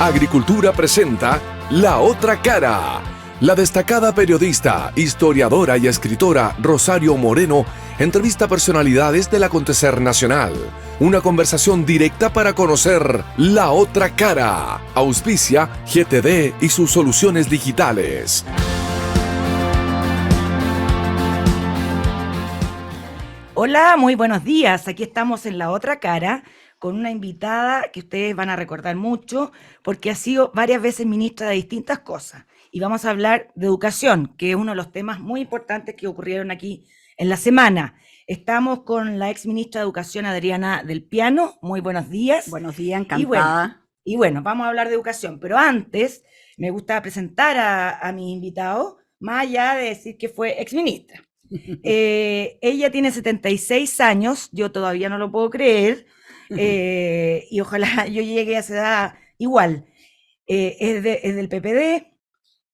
Agricultura presenta La Otra Cara. La destacada periodista, historiadora y escritora Rosario Moreno entrevista personalidades del acontecer nacional. Una conversación directa para conocer la otra cara. Auspicia GTD y sus soluciones digitales. Hola, muy buenos días. Aquí estamos en La Otra Cara con una invitada que ustedes van a recordar mucho porque ha sido varias veces ministra de distintas cosas. Y vamos a hablar de educación, que es uno de los temas muy importantes que ocurrieron aquí en la semana. Estamos con la ex ministra de Educación, Adriana del Piano. Muy buenos días. Buenos días, encantada. Y bueno, vamos a hablar de educación, pero antes me gusta presentar a mi invitado, más allá de decir que fue ex ministra. Ella tiene 76 años, yo todavía no lo puedo creer, y ojalá yo llegue a esa edad igual. Es del PPD,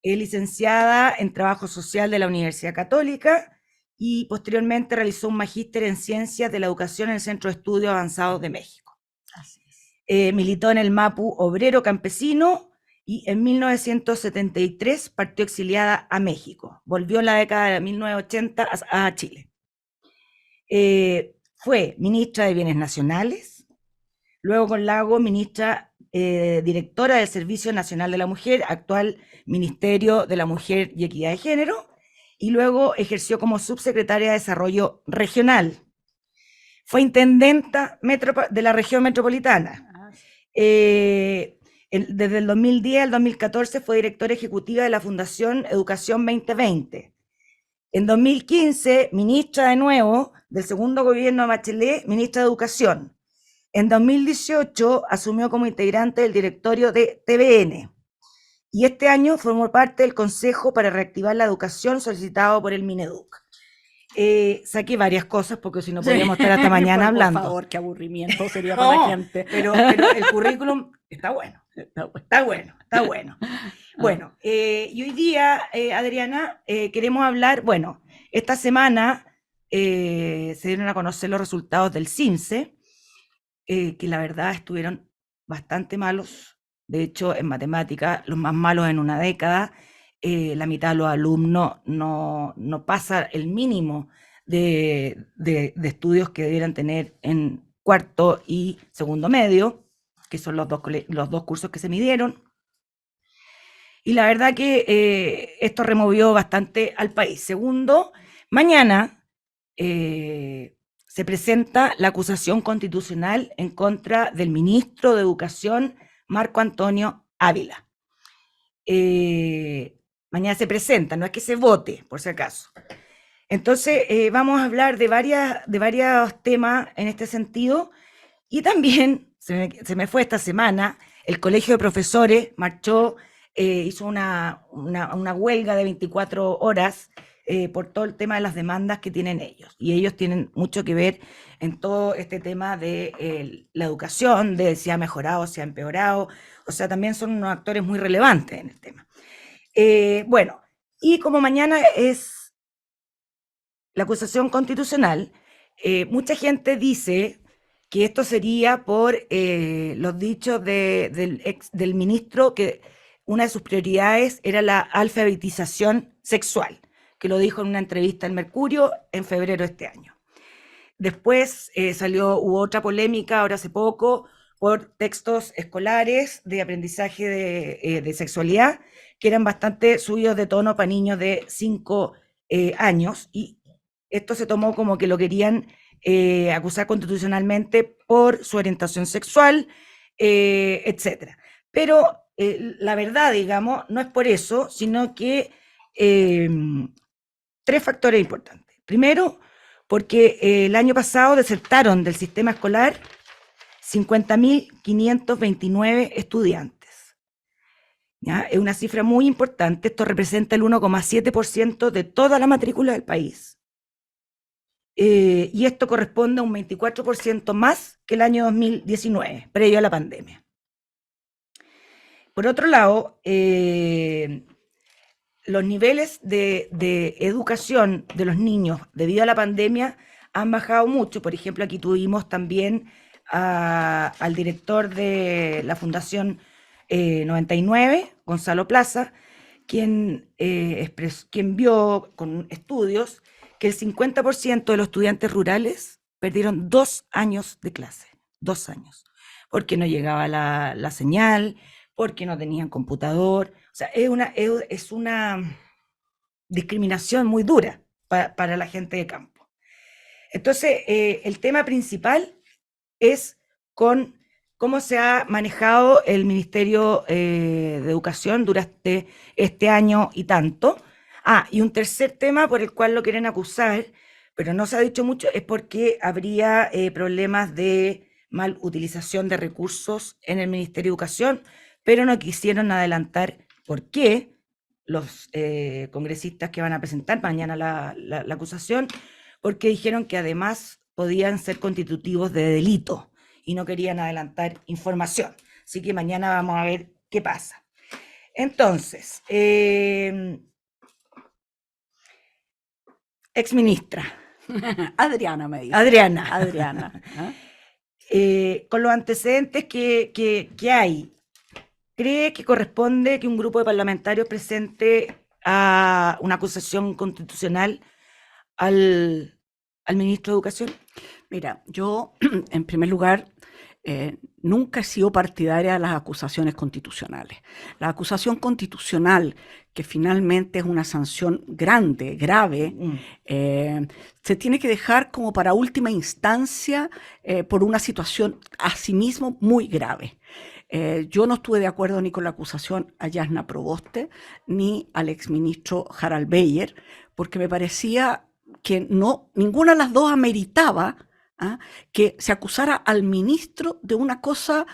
es licenciada en Trabajo Social de la Universidad Católica y posteriormente realizó un magíster en Ciencias de la Educación en el Centro de Estudios Avanzados de México. Así es. Militó en el MAPU Obrero Campesino y en 1973 partió exiliada a México. Volvió en la década de 1980 a Chile. Fue ministra de Bienes Nacionales, luego con Lago ministra directora del Servicio Nacional de la Mujer, actual Ministerio de la Mujer y Equidad de Género, y luego ejerció como subsecretaria de Desarrollo Regional. Fue intendenta de la región metropolitana. Desde el 2010 al 2014 fue directora ejecutiva de la Fundación Educación 2020. En 2015, ministra de nuevo del segundo gobierno de Bachelet, ministra de Educación. En 2018 asumió como integrante del directorio de TVN. Y este año formó parte del Consejo para Reactivar la Educación solicitado por el Mineduc. Saqué varias cosas porque si no podríamos estar hasta mañana hablando. Por favor, qué aburrimiento sería para la gente. Pero el currículum está bueno. Está bueno. Bueno, y hoy día, Adriana, queremos hablar, bueno, esta semana se dieron a conocer los resultados del CIMSE, que la verdad estuvieron bastante malos. De hecho, en matemáticas, los más malos en una década. La mitad de los alumnos no pasa el mínimo de estudios que debieran tener en cuarto y segundo medio, que son los dos cursos que se midieron. Y la verdad que esto removió bastante al país. Segundo, mañana se presenta la acusación constitucional en contra del ministro de Educación, Marco Antonio Ávila. Mañana se presenta, no es que se vote, por si acaso. Entonces, vamos a hablar de varios temas en este sentido. Y también, se me fue esta semana, el Colegio de Profesores marchó, hizo una huelga de 24 horas por todo el tema de las demandas que tienen ellos. Y ellos tienen mucho que ver en todo este tema de la educación, de si ha mejorado, si ha empeorado. O sea, también son unos actores muy relevantes en el tema. Bueno, y como mañana es la acusación constitucional, mucha gente dice que esto sería por los dichos del ministro, que una de sus prioridades era la alfabetización sexual, que lo dijo en una entrevista en Mercurio en febrero de este año. Después hubo otra polémica ahora hace poco por textos escolares de aprendizaje de sexualidad que eran bastante subidos de tono para niños de 5 años, y esto se tomó como que lo querían acusar constitucionalmente por su orientación sexual, etc. Pero la verdad, digamos, no es por eso, sino que 3 factores importantes. Primero, porque el año pasado desertaron del sistema escolar 50.529 estudiantes. ¿Ya? Es una cifra muy importante. Esto representa el 1,7% de toda la matrícula del país. Y esto corresponde a un 24% más que el año 2019, previo a la pandemia. Por otro lado, los niveles de educación de los niños debido a la pandemia han bajado mucho. Por ejemplo, aquí tuvimos también al director de la Fundación 99, Gonzalo Plaza, quien vio con estudios que el 50% de los estudiantes rurales perdieron 2 años de clase, 2 años, porque no llegaba la señal, porque no tenían computador. O sea, es una discriminación muy dura para la gente de campo. Entonces, el tema principal es con cómo se ha manejado el Ministerio de Educación durante este año y tanto. Y un tercer tema por el cual lo quieren acusar, pero no se ha dicho mucho, es porque habría problemas de mal utilización de recursos en el Ministerio de Educación, pero no quisieron adelantar por qué los congresistas que van a presentar mañana la acusación, porque dijeron que además podían ser constitutivos de delito y no querían adelantar información. Así que mañana vamos a ver qué pasa. Entonces, exministra. Adriana me dice. Adriana. ¿Eh? Con los antecedentes que hay, ¿cree que corresponde que un grupo de parlamentarios presente a una acusación constitucional al ministro de Educación? Mira, yo, en primer lugar, nunca he sido partidaria de las acusaciones constitucionales. La acusación constitucional, que finalmente es una sanción grande, grave, se tiene que dejar como para última instancia por una situación asimismo muy grave. Yo no estuve de acuerdo ni con la acusación a Jasna Proboste ni al exministro Harald Beyer, porque me parecía que ninguna de las dos ameritaba que se acusara al ministro de una cosa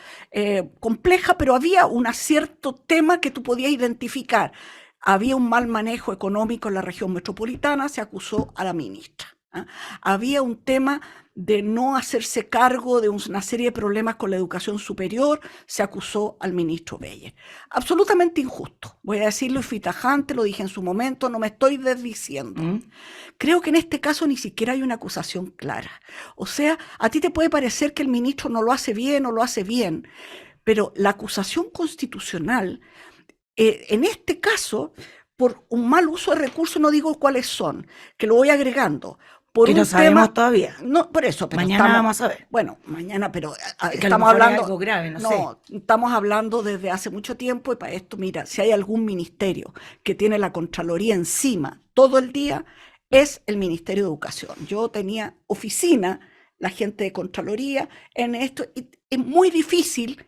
compleja, pero había un cierto tema que tú podías identificar. Había un mal manejo económico en la región metropolitana, se acusó a la ministra. Había un tema de no hacerse cargo de una serie de problemas con la educación superior, se acusó al ministro Beyer. Absolutamente injusto, voy a decirlo y fui tajante, lo dije en su momento, no me estoy desdiciendo. Creo que en este caso ni siquiera hay una acusación clara. O sea, a ti te puede parecer que el ministro no lo hace bien o lo hace bien, pero la acusación constitucional, en este caso, por un mal uso de recursos, no digo cuáles son, que lo voy agregando. Por que no sabemos todavía. No, por eso. Pero mañana vamos a ver. Bueno, mañana, pero estamos hablando de algo grave, no sé. Estamos hablando desde hace mucho tiempo y para esto, mira, si hay algún ministerio que tiene la Contraloría encima todo el día, es el Ministerio de Educación. Yo tenía oficina, la gente de Contraloría en esto, y es muy difícil,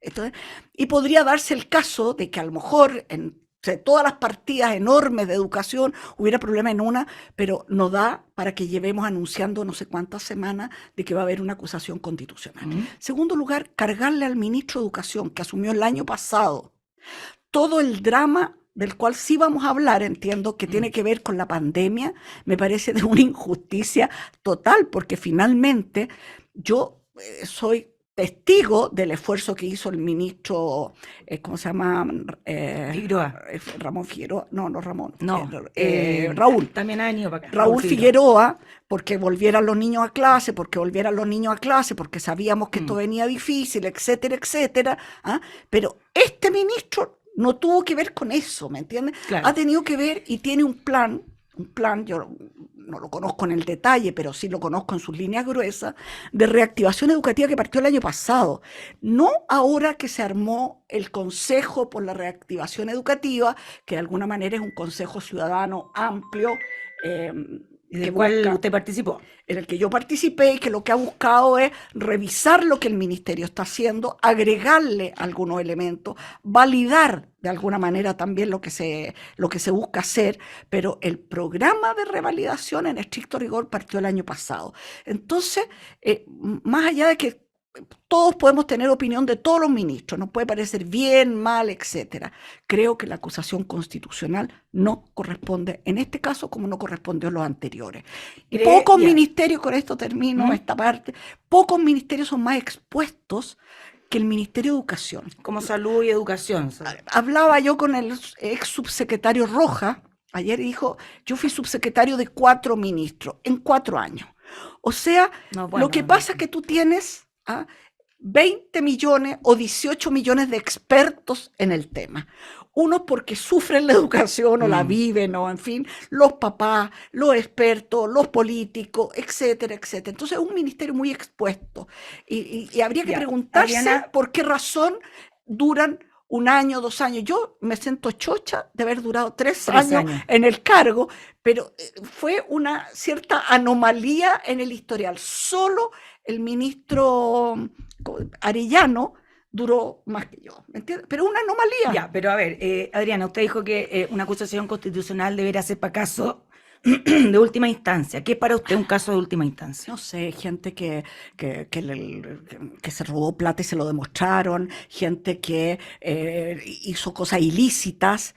entonces, y podría darse el caso de que a lo mejor entre todas las partidas enormes de educación hubiera problema en una, pero no da para que llevemos anunciando no sé cuántas semanas de que va a haber una acusación constitucional. Segundo lugar, cargarle al ministro de Educación, que asumió el año pasado todo el drama del cual sí vamos a hablar, entiendo que tiene que ver con la pandemia, me parece de una injusticia total, porque finalmente yo soy testigo del esfuerzo que hizo el ministro, ¿cómo se llama? Figueroa. Ramón Figueroa, no Ramón. No, Raúl. También ha venido para acá. Raúl Figueroa, porque volvieran los niños a clase, porque sabíamos que esto venía difícil, etcétera, etcétera. Pero este ministro no tuvo que ver con eso, ¿me entiendes? Claro. Ha tenido que ver y tiene un plan, yo no lo conozco en el detalle, pero sí lo conozco en sus líneas gruesas, de reactivación educativa que partió el año pasado. No ahora que se armó el Consejo por la Reactivación Educativa, que de alguna manera es un consejo ciudadano amplio, ¿Y del cual usted participó? En el que yo participé y que lo que ha buscado es revisar lo que el ministerio está haciendo, agregarle algunos elementos, validar de alguna manera también lo que se busca hacer, pero el programa de revalidación en estricto rigor partió el año pasado. Entonces, más allá de que todos podemos tener opinión de todos los ministros, nos puede parecer bien, mal, etcétera. Creo que la acusación constitucional no corresponde en este caso como no correspondió en los anteriores. Y pocos ministerios, con esto termino esta parte, pocos ministerios son más expuestos que el Ministerio de Educación. Como salud y educación. Hablaba yo con el ex subsecretario Rojas, ayer dijo, yo fui subsecretario de 4 ministros en 4 años. O sea, lo que pasa es que tú tienes 20 millones o 18 millones de expertos en el tema. Unos porque sufren la educación o la viven, o en fin, los papás, los expertos, los políticos, etcétera, etcétera. Entonces es un ministerio muy expuesto. Y habría que preguntarse por qué razón duran 1 año, 2 años. Yo me siento chocha de haber durado 3 años en el cargo, pero fue una cierta anomalía en el historial. Solo el ministro Arellano duró más que yo, ¿me entiendes? Pero una anomalía. Ya, pero a ver, Adriana, usted dijo que una acusación constitucional debería ser para caso de última instancia. ¿Qué es para usted un caso de última instancia? No sé, gente que se robó plata y se lo demostraron, gente que hizo cosas ilícitas,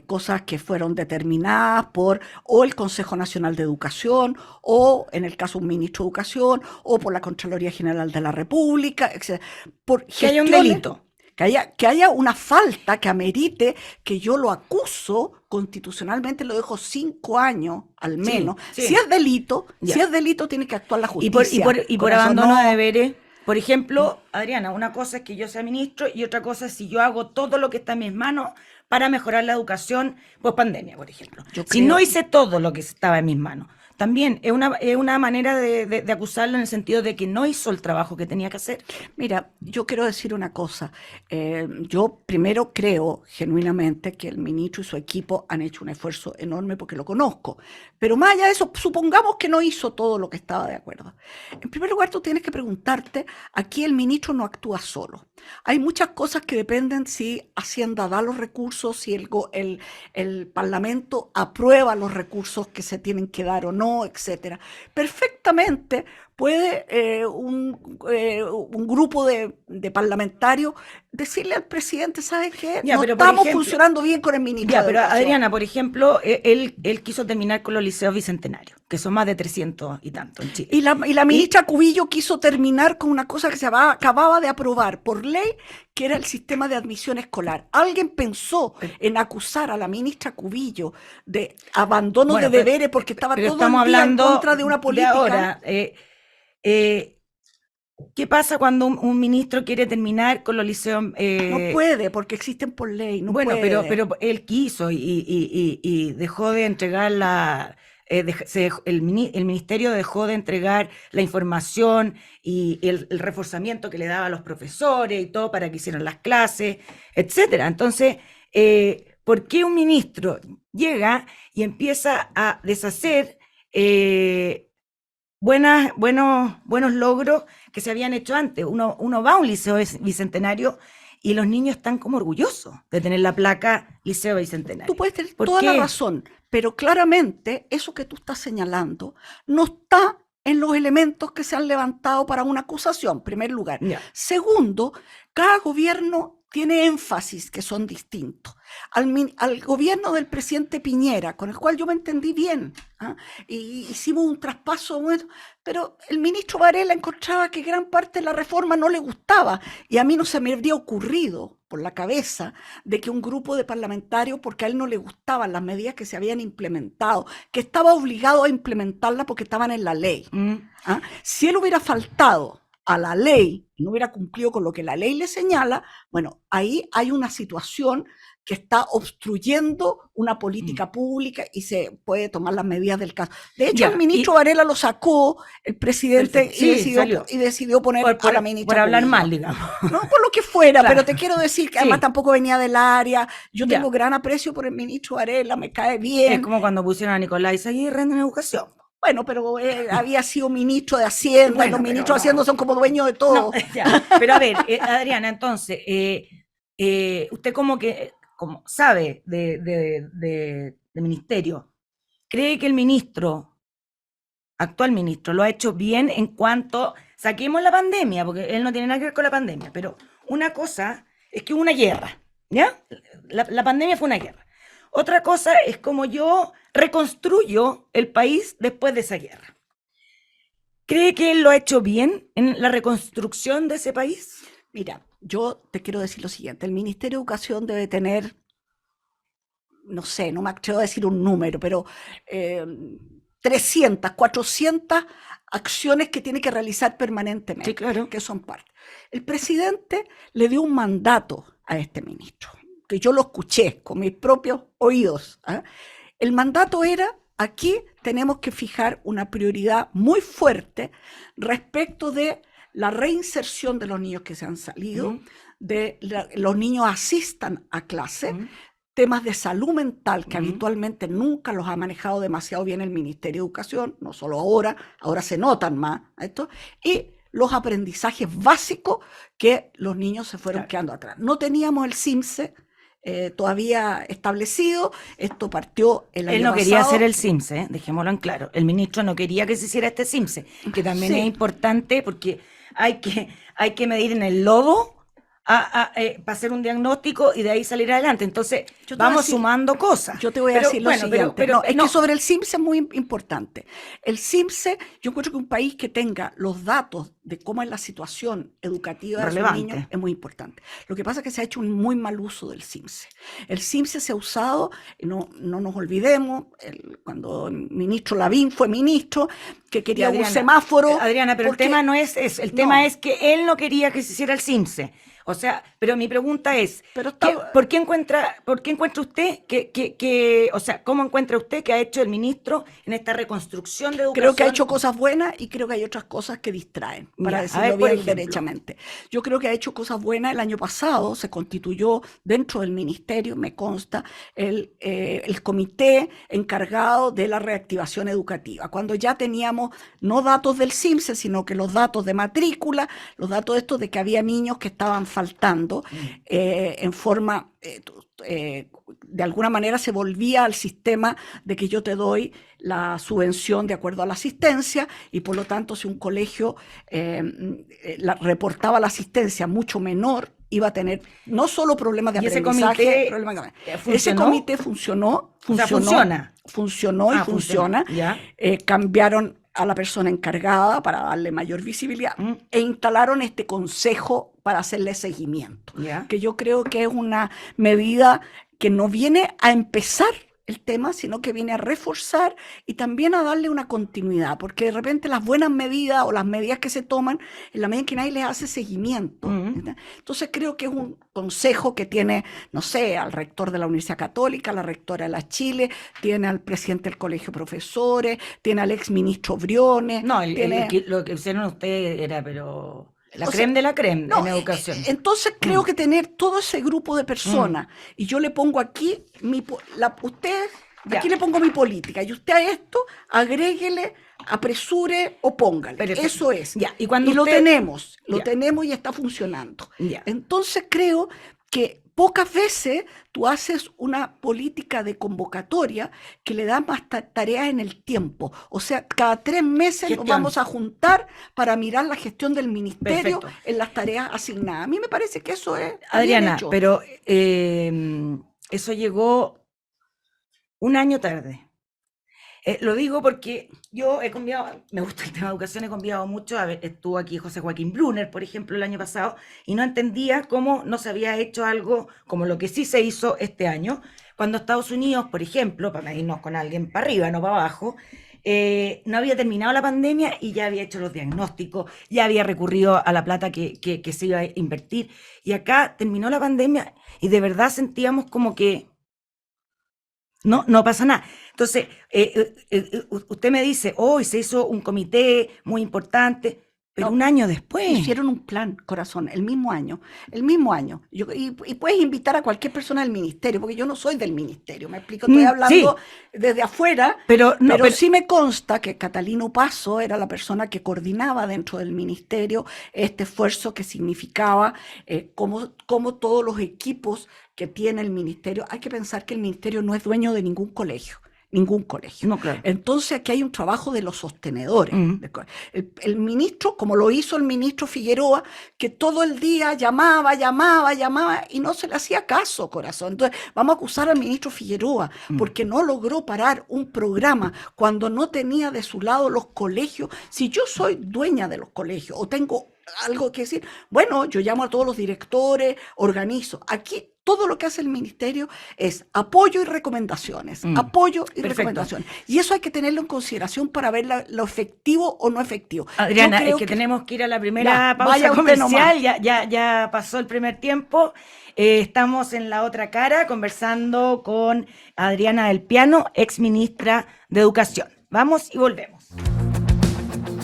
cosas que fueron determinadas por o el Consejo Nacional de Educación, o en el caso un ministro de Educación, o por la Contraloría General de la República, etc. Por que haya un delito. Que haya una falta que amerite que yo lo acuso constitucionalmente, lo dejo 5 años al menos. Sí. Si es delito, tiene que actuar la justicia. Y por abandono de deberes. Por ejemplo, Adriana, una cosa es que yo sea ministro y otra cosa es si yo hago todo lo que está en mis manos para mejorar la educación post pandemia, por ejemplo. Si no hice todo lo que estaba en mis manos, también es una manera de acusarlo en el sentido de que no hizo el trabajo que tenía que hacer. Mira, yo quiero decir una cosa. Yo primero creo genuinamente que el ministro y su equipo han hecho un esfuerzo enorme porque lo conozco. Pero más allá de eso, supongamos que no hizo todo lo que estaba de acuerdo. En primer lugar, tú tienes que preguntarte, aquí el ministro no actúa solo. Hay muchas cosas que dependen si Hacienda da los recursos, si el Parlamento aprueba los recursos que se tienen que dar o no, etcétera. Perfectamente puede un grupo de parlamentarios decirle al presidente, ¿sabes qué? No estamos funcionando bien con el ministro. Ya, pero Adriana, por ejemplo, él quiso terminar con los liceos bicentenarios, que son más de 300 y tanto en Chile. Y la ministra Cubillo quiso terminar con una cosa que se acababa de aprobar por ley, que era el sistema de admisión escolar. ¿Alguien pensó en acusar a la ministra Cubillo de abandono de deberes porque estaba todo el día en contra de una política? De ahora, ¿qué pasa cuando un ministro quiere terminar con los liceos? No puede, porque existen por ley. No bueno, puede. Pero él quiso y dejó de entregar el ministerio dejó de entregar la información y el reforzamiento que le daba a los profesores y todo para que hicieran las clases, etcétera. Entonces, ¿por qué un ministro llega y empieza a deshacer buenos logros que se habían hecho antes? Uno va a un liceo bicentenario y los niños están como orgullosos de tener la placa Liceo Bicentenario. Tú puedes tener toda la razón, pero claramente eso que tú estás señalando no está en los elementos que se han levantado para una acusación, en primer lugar. Yeah. Segundo, cada gobierno tiene énfasis que son distintos. Al gobierno del presidente Piñera, con el cual yo me entendí bien, y hicimos un traspaso, pero el ministro Varela encontraba que gran parte de la reforma no le gustaba, y a mí no se me habría ocurrido por la cabeza de que un grupo de parlamentarios, porque a él no le gustaban las medidas que se habían implementado, que estaba obligado a implementarlas porque estaban en la ley. Si él hubiera faltado a la ley y no hubiera cumplido con lo que la ley le señala, bueno, ahí hay una situación que está obstruyendo una política pública y se puede tomar las medidas del caso. De hecho, el ministro Varela lo sacó el presidente y decidió poner a la ministra. Por hablar mal, digamos. No por lo que fuera, claro. Pero te quiero decir que además tampoco venía del área. Yo tengo gran aprecio por el ministro Varela, me cae bien. Es como cuando pusieron a Nicolás Aguirre en educación. Bueno, pero había sido ministro de Hacienda, y los ministros de Hacienda son como dueños de todo. Pero a ver, Adriana, entonces, usted como sabe de ministerio, ¿cree que el actual ministro, lo ha hecho bien en cuanto, saquemos la pandemia, porque él no tiene nada que ver con la pandemia, pero una cosa es que hubo una guerra, ¿ya? La pandemia fue una guerra. Otra cosa es como yo reconstruyo el país después de esa guerra. ¿Cree que él lo ha hecho bien en la reconstrucción de ese país? Mira, yo te quiero decir lo siguiente. El Ministerio de Educación debe tener, no sé, no me atrevo a decir un número, pero 300, 400 acciones que tiene que realizar permanentemente, Sí, claro. que son parte. El presidente le dio un mandato a este ministro, que yo lo escuché con mis propios oídos. ¿Eh? El mandato era: aquí tenemos que fijar una prioridad muy fuerte respecto de la reinserción de los niños que se han salido, los niños asistan a clase, temas de salud mental que habitualmente nunca los ha manejado demasiado bien el Ministerio de Educación, no solo ahora se notan más esto, y los aprendizajes básicos que los niños se fueron quedando atrás. No teníamos el CIMSE todavía establecido, esto partió el año pasado. Él no quería hacer el CIMSE, dejémoslo en claro. El ministro no quería que se hiciera este CIMSE, que también es importante porque hay que medir en el lodo para hacer un diagnóstico y de ahí salir adelante. Entonces, vamos sumando cosas. Yo te voy a decir lo siguiente. Es que sobre el CIMSE es muy importante. El CIMSE, yo encuentro que un país que tenga los datos de cómo es la situación educativa de sus niños es muy importante. Lo que pasa es que se ha hecho un muy mal uso del CIMSE. El CIMSE se ha usado, no nos olvidemos, cuando el ministro Lavín fue ministro, que quería Adriana, un semáforo. Adriana, pero el tema no es eso. El tema es que él no quería que se hiciera el CIMSE. O sea, pero mi pregunta es, ¿por qué encuentra usted cómo encuentra usted que ha hecho el ministro en esta reconstrucción de educación? Creo que ha hecho cosas buenas y creo que hay otras cosas que distraen, para decirlo bien derechamente. Yo creo que ha hecho cosas buenas. El año pasado se constituyó dentro del ministerio, me consta, el comité encargado de la reactivación educativa, cuando ya teníamos no datos del CIMSE, sino que los datos de matrícula, los datos estos de que había niños que estaban faltando en forma, de alguna manera se volvía al sistema de que yo te doy la subvención de acuerdo a la asistencia, y por lo tanto si un colegio reportaba la asistencia mucho menor, iba a tener no solo problemas de aprendizaje, ese comité funcionó y funciona. Cambiaron a la persona encargada para darle mayor visibilidad e instalaron este consejo para hacerle seguimiento, que yo creo que es una medida que no viene a empezar el tema, sino que viene a reforzar y también a darle una continuidad, porque de repente las buenas medidas o las medidas que se toman, en la medida en que nadie les hace seguimiento. Entonces creo que es un consejo que tiene, no sé, al rector de la Universidad Católica, la rectora de la Chile, tiene al presidente del Colegio de Profesores, tiene al exministro Briones. No, lo que hicieron ustedes era, pero... creme de la creme en educación. Entonces creo que tener todo ese grupo de personas, y yo le pongo aquí, aquí le pongo mi política, y usted a esto agréguele, apresure o póngale. Perfecto. Eso es. Y lo tenemos y está funcionando. Entonces creo que pocas veces tú haces una política de convocatoria que le da más tareas en el tiempo. O sea, cada 3 meses nos vamos a juntar para mirar la gestión del ministerio en las tareas asignadas. A mí me parece que eso es Adriana, bien hecho. Pero eso llegó un año tarde. Lo digo porque yo he cambiado, me gusta el tema de educación, he cambiado mucho. Estuvo aquí José Joaquín Brunner, por ejemplo, el año pasado, y no entendía cómo no se había hecho algo como lo que sí se hizo este año, cuando Estados Unidos, por ejemplo, para medirnos con alguien para arriba, no para abajo, no había terminado la pandemia y ya había hecho los diagnósticos, ya había recurrido a la plata que se iba a invertir, y acá terminó la pandemia y de verdad sentíamos como que no pasa nada. Entonces, usted me dice, hoy se hizo un comité muy importante, pero un año después. Hicieron un plan, corazón, el mismo año. Y puedes invitar a cualquier persona del ministerio, porque yo no soy del ministerio, me explico, estoy hablando desde afuera, pero sí me consta que Catalino Paso era la persona que coordinaba dentro del ministerio este esfuerzo que significaba cómo todos los equipos que tiene el ministerio. Hay que pensar que el ministerio no es dueño de ningún colegio. No, claro. Entonces aquí hay un trabajo de los sostenedores. El ministro, como lo hizo el ministro Figueroa, que todo el día llamaba y no se le hacía caso, corazón. Entonces vamos a acusar al ministro Figueroa porque no logró parar un programa cuando no tenía de su lado los colegios. Si yo soy dueña de los colegios o tengo algo que decir, bueno, yo llamo a todos los directores, organizo. Aquí todo lo que hace el ministerio es apoyo y recomendaciones, apoyo y recomendaciones. Y eso hay que tenerlo en consideración para ver lo efectivo o no efectivo. Adriana, es que tenemos que ir a la primera pausa comercial, ya pasó el primer tiempo. Estamos en La Otra Cara conversando con Adriana del Piano, ex ministra de Educación. Vamos y volvemos.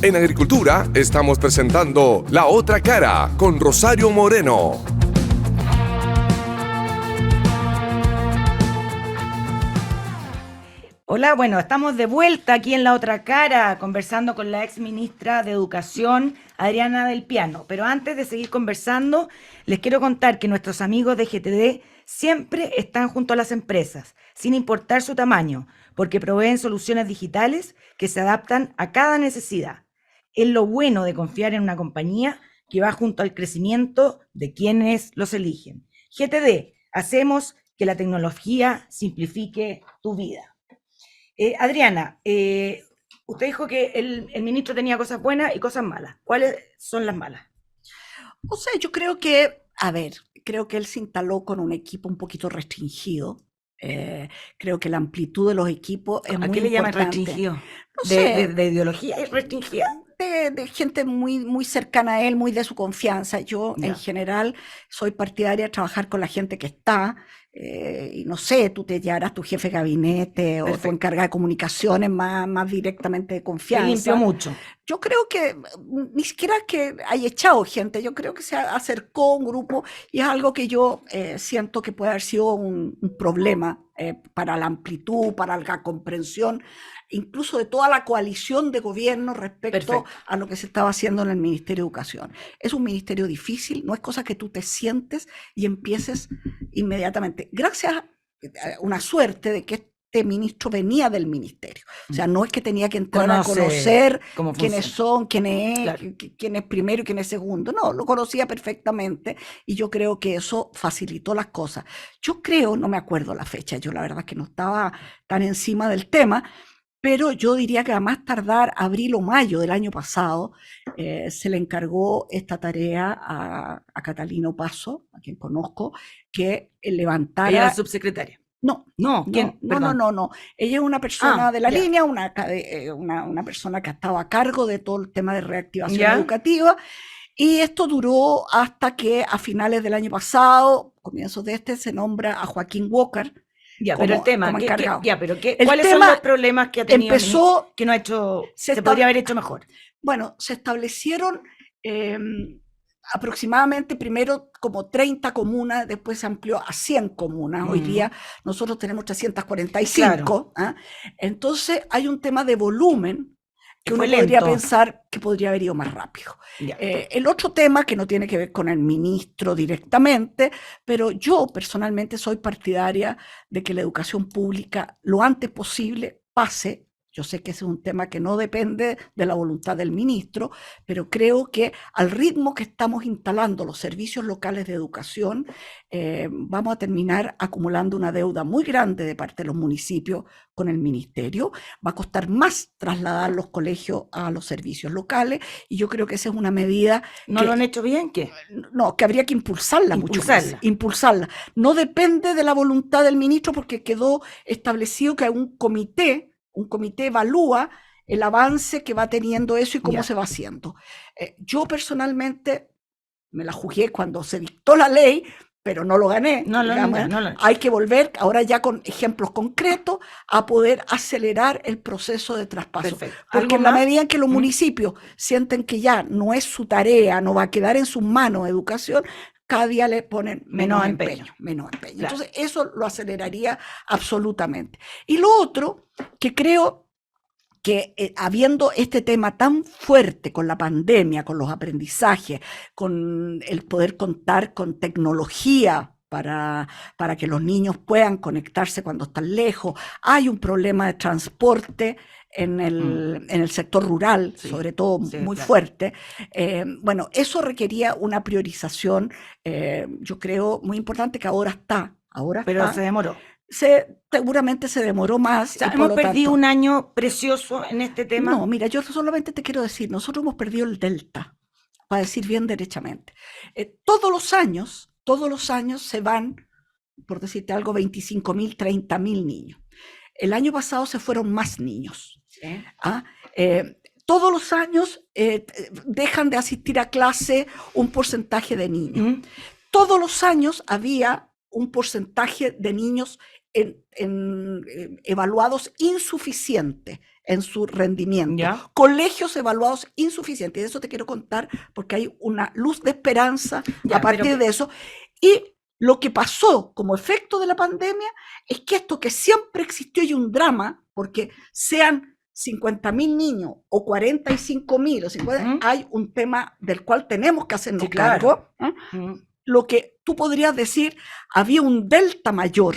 En Agricultura estamos presentando La Otra Cara con Rosario Moreno. Hola, bueno, estamos de vuelta aquí en La Otra Cara conversando con la ex ministra de Educación, Adriana del Piano. Pero antes de seguir conversando, les quiero contar que nuestros amigos de GTD siempre están junto a las empresas, sin importar su tamaño, porque proveen soluciones digitales que se adaptan a cada necesidad. Es lo bueno de confiar en una compañía que va junto al crecimiento de quienes los eligen. GTD, hacemos que la tecnología simplifique tu vida. Adriana, usted dijo que el ministro tenía cosas buenas y cosas malas. ¿Cuáles son las malas? O sea, yo creo que, creo que él se instaló con un equipo un poquito restringido. Creo que la amplitud de los equipos es muy importante. ¿A qué le llaman restringido? No sé. ¿De ideología es restringida? De gente muy cercana a él, muy de su confianza. Yo, en general, soy partidaria de trabajar con la gente que está, y no sé, tú te llevarás tu jefe de gabinete o tu encargada de comunicaciones más directamente de confianza. Limpió mucho. Yo creo que ni siquiera que haya echado gente, yo creo que se acercó a un grupo y es algo que yo siento que puede haber sido un problema para la amplitud, para la comprensión, incluso de toda la coalición de gobierno respecto a lo que se estaba haciendo en el Ministerio de Educación. Es un ministerio difícil, no es cosa que tú te sientes y empieces inmediatamente. Gracias a una suerte de que este ministro venía del ministerio. O sea, no es que tenía que entrar a conocer quiénes son, quién es primero y quién es segundo. No, lo conocía perfectamente y yo creo que eso facilitó las cosas. Yo creo, no me acuerdo la fecha, yo la verdad que no estaba tan encima del tema, pero yo diría que a más tardar abril o mayo del año pasado se le encargó esta tarea a Catalina Paso, a quien conozco, que levantara... Ella era subsecretaria. No. ¿Quién? No. Ella es una persona de la línea, una persona que ha estado a cargo de todo el tema de reactivación educativa, y esto duró hasta que a finales del año pasado, comienzos de se nombra a Joaquín Walker. Pero el tema, ¿cuáles son los problemas que ha tenido que no ha hecho, se podría haber hecho mejor? Bueno, se establecieron aproximadamente primero como 30 comunas, después se amplió a 100 comunas. Hoy día nosotros tenemos 345. Claro. Entonces hay un tema de volumen que uno podría pensar que podría haber ido más rápido. El otro tema, que no tiene que ver con el ministro directamente, pero yo personalmente soy partidaria de que la educación pública lo antes posible pase. Yo sé que ese es un tema que no depende de la voluntad del ministro, pero creo que al ritmo que estamos instalando los servicios locales de educación, vamos a terminar acumulando una deuda muy grande de parte de los municipios con el ministerio. Va a costar más trasladar los colegios a los servicios locales y yo creo que esa es una medida... ¿No lo han hecho bien? ¿Qué? No, que habría que impulsarla mucho más. Impulsarla. No depende de la voluntad del ministro porque quedó establecido que hay un comité evalúa el avance que va teniendo eso y cómo se va haciendo. Yo personalmente me la jugué cuando se dictó la ley, pero no lo gané. Hay que volver ahora ya con ejemplos concretos a poder acelerar el proceso de traspaso. Porque en la medida en que los municipios sienten que ya no es su tarea, no va a quedar en sus manos educación, cada día le ponen menos empeño. Claro. Entonces eso lo aceleraría absolutamente. Y lo otro, que creo que habiendo este tema tan fuerte con la pandemia, con los aprendizajes, con el poder contar con tecnología para que los niños puedan conectarse cuando están lejos, hay un problema de transporte en el sector rural, sobre todo muy fuerte. Bueno, eso requería una priorización, yo creo, muy importante, que ahora está. Pero se demoró. Seguramente se demoró más. O sea, hemos perdido un año precioso en este tema. No, mira, yo solamente te quiero decir, nosotros hemos perdido el delta, para decir bien derechamente. Todos los años se van por decirte algo, 25.000, 30.000 niños. El año pasado se fueron más niños. Sí. Todos los años dejan de asistir a clase un porcentaje de niños. Todos los años había un porcentaje de niños evaluados insuficientes en su rendimiento. ¿Ya? Colegios evaluados insuficientes. Y de eso te quiero contar porque hay una luz de esperanza Ya, a partir de eso. Y lo que pasó como efecto de la pandemia es que esto que siempre existió y un drama, porque sean 50.000 niños o 45.000 o 50, hay un tema del cual tenemos que hacernos Sí, claro. cargo. Lo que tú podrías decir, había un delta mayor,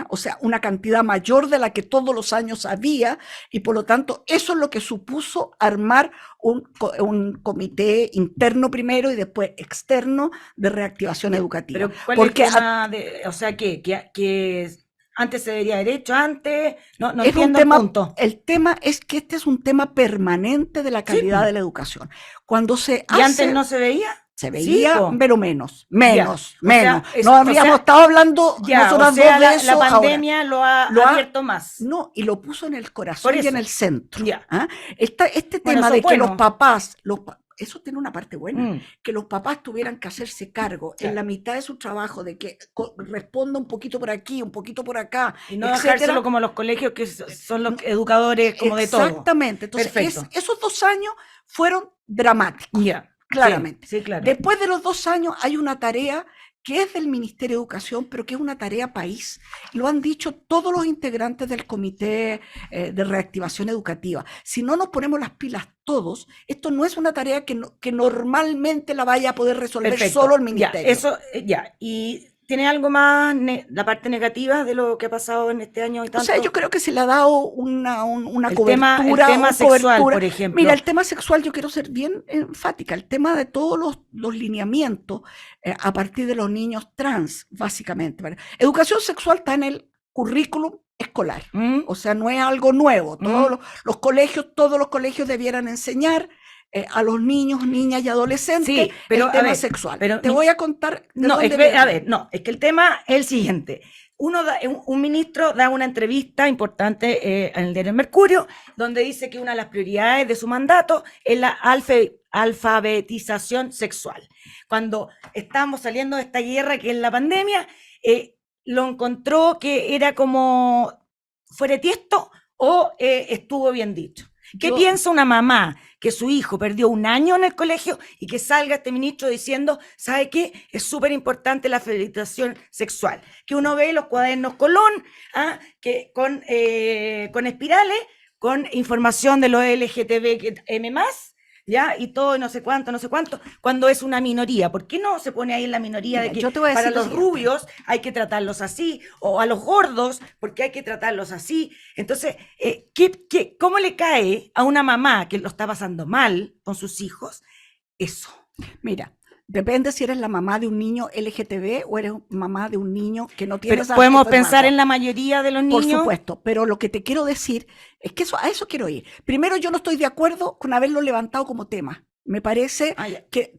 o sea, una cantidad mayor de la que todos los años había, y por lo tanto eso es lo que supuso armar un comité interno primero y después externo de reactivación educativa. Pero ¿cuál porque es el tema o sea, que antes se debería haber hecho, antes, no es entiendo un tema, el punto. el tema es que este es un tema permanente de la calidad de la educación. Cuando se ¿Y antes no se veía? Se veía, Sí, pero menos. Ya. No habríamos estado hablando nosotras dos de eso. La pandemia ahora lo ha abierto más. No, y lo puso en el corazón y en el centro. Ya. Este Bueno, tema de bueno. que los papás, eso tiene una parte buena, que los papás tuvieran que hacerse cargo en la mitad de su trabajo, de que responda un poquito por aquí, un poquito por acá, y no dejárselo como los colegios, que son los educadores como de todo. Exactamente. Entonces, perfecto. Esos 2 años fueron dramáticos. Ya. Claramente. Sí, claro. Después de los 2 años hay una tarea que es del Ministerio de Educación, pero que es una tarea país. Lo han dicho todos los integrantes del Comité de Reactivación Educativa. Si no nos ponemos las pilas todos, esto no es una tarea que normalmente la vaya a poder resolver solo el Ministerio. Y ¿tiene algo más, la parte negativa de lo que ha pasado en este año y tanto? O sea, yo creo que se le ha dado una cobertura. El tema sexual, por ejemplo. Mira, el tema sexual, yo quiero ser bien enfática. El tema de todos los lineamientos a partir de los niños trans, básicamente. Educación sexual está en el currículum escolar. O sea, no es algo nuevo. Todos los colegios debieran enseñar a los niños, niñas y adolescentes el tema sexual. Pero te voy a contar. Es que el tema es el siguiente. Un ministro da una entrevista importante en el diario Mercurio, donde dice que una de las prioridades de su mandato es la alfabetización sexual. Cuando estamos saliendo de esta guerra que es la pandemia, lo encontró que era como fuera tiesto o estuvo bien dicho. ¿Qué piensa una mamá que su hijo perdió 1 año en el colegio y que salga este ministro diciendo, ¿sabe qué? Es súper importante la alfabetización sexual? Que uno ve los cuadernos Colón, que con espirales, con información de los LGTBM+, ¿ya? Y todo, no sé cuánto, cuando es una minoría. ¿Por qué no se pone ahí en la minoría de que para los rubios hay que tratarlos así, o a los gordos, porque hay que tratarlos así? Entonces, ¿cómo le cae a una mamá que lo está pasando mal con sus hijos eso? Mira, depende si eres la mamá de un niño LGTB o eres mamá de un niño que no tiene... Pero podemos pensar en la mayoría de los niños. Por supuesto, pero lo que te quiero decir es que a eso quiero ir. Primero, yo no estoy de acuerdo con haberlo levantado como tema. Me parece que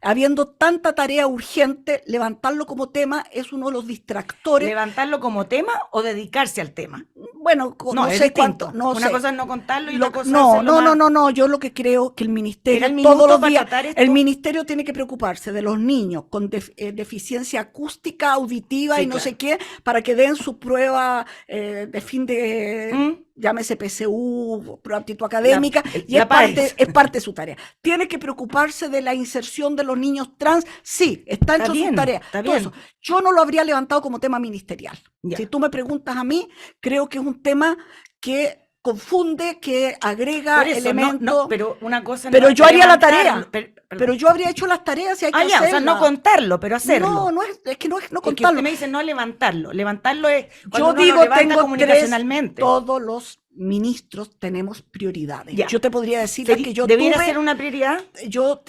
habiendo tanta tarea urgente, levantarlo como tema es uno de los distractores. ¿Levantarlo como tema o dedicarse al tema? Bueno, no sé cuánto. Una cosa es no contarlo y otra cosa es No. Yo lo que creo que el ministerio todos los días, el ministerio tiene que preocuparse de los niños con deficiencia acústica, auditiva y no sé qué, para que den su prueba de fin de... llámese PSU, prueba de aptitud académica, es parte de su tarea. Tiene que preocuparse de la inserción de los niños trans, sí, está entre sus tareas. Todo eso. Yo no lo habría levantado como tema ministerial. Si tú me preguntas a mí, creo que es un tema que confunde, que agrega elementos. Pero una cosa pero yo haría la tarea. Pero yo habría hecho las tareas y hay que hacerlas. O sea, no contarlo, pero hacerlo. Es que no contarlo. Es que usted me dice no levantarlo. Levantarlo es cuando yo digo, tengo comunicacionalmente. Todos los ministros tenemos prioridades. Yo te podría decir que yo ¿debiera ser una prioridad? Yo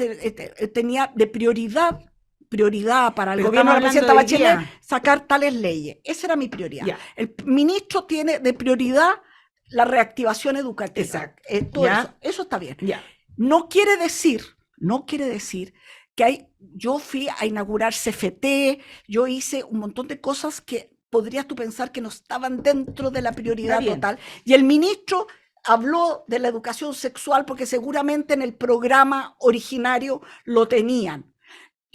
tenía de prioridad para el gobierno de la presidenta Bachelet sacar tales leyes. Esa era mi prioridad. El ministro tiene de prioridad la reactivación educativa. Exacto. Eso está bien. No quiere decir yo fui a inaugurar CFT, yo hice un montón de cosas que podrías tú pensar que no estaban dentro de la prioridad total. Y el ministro habló de la educación sexual porque seguramente en el programa originario lo tenían.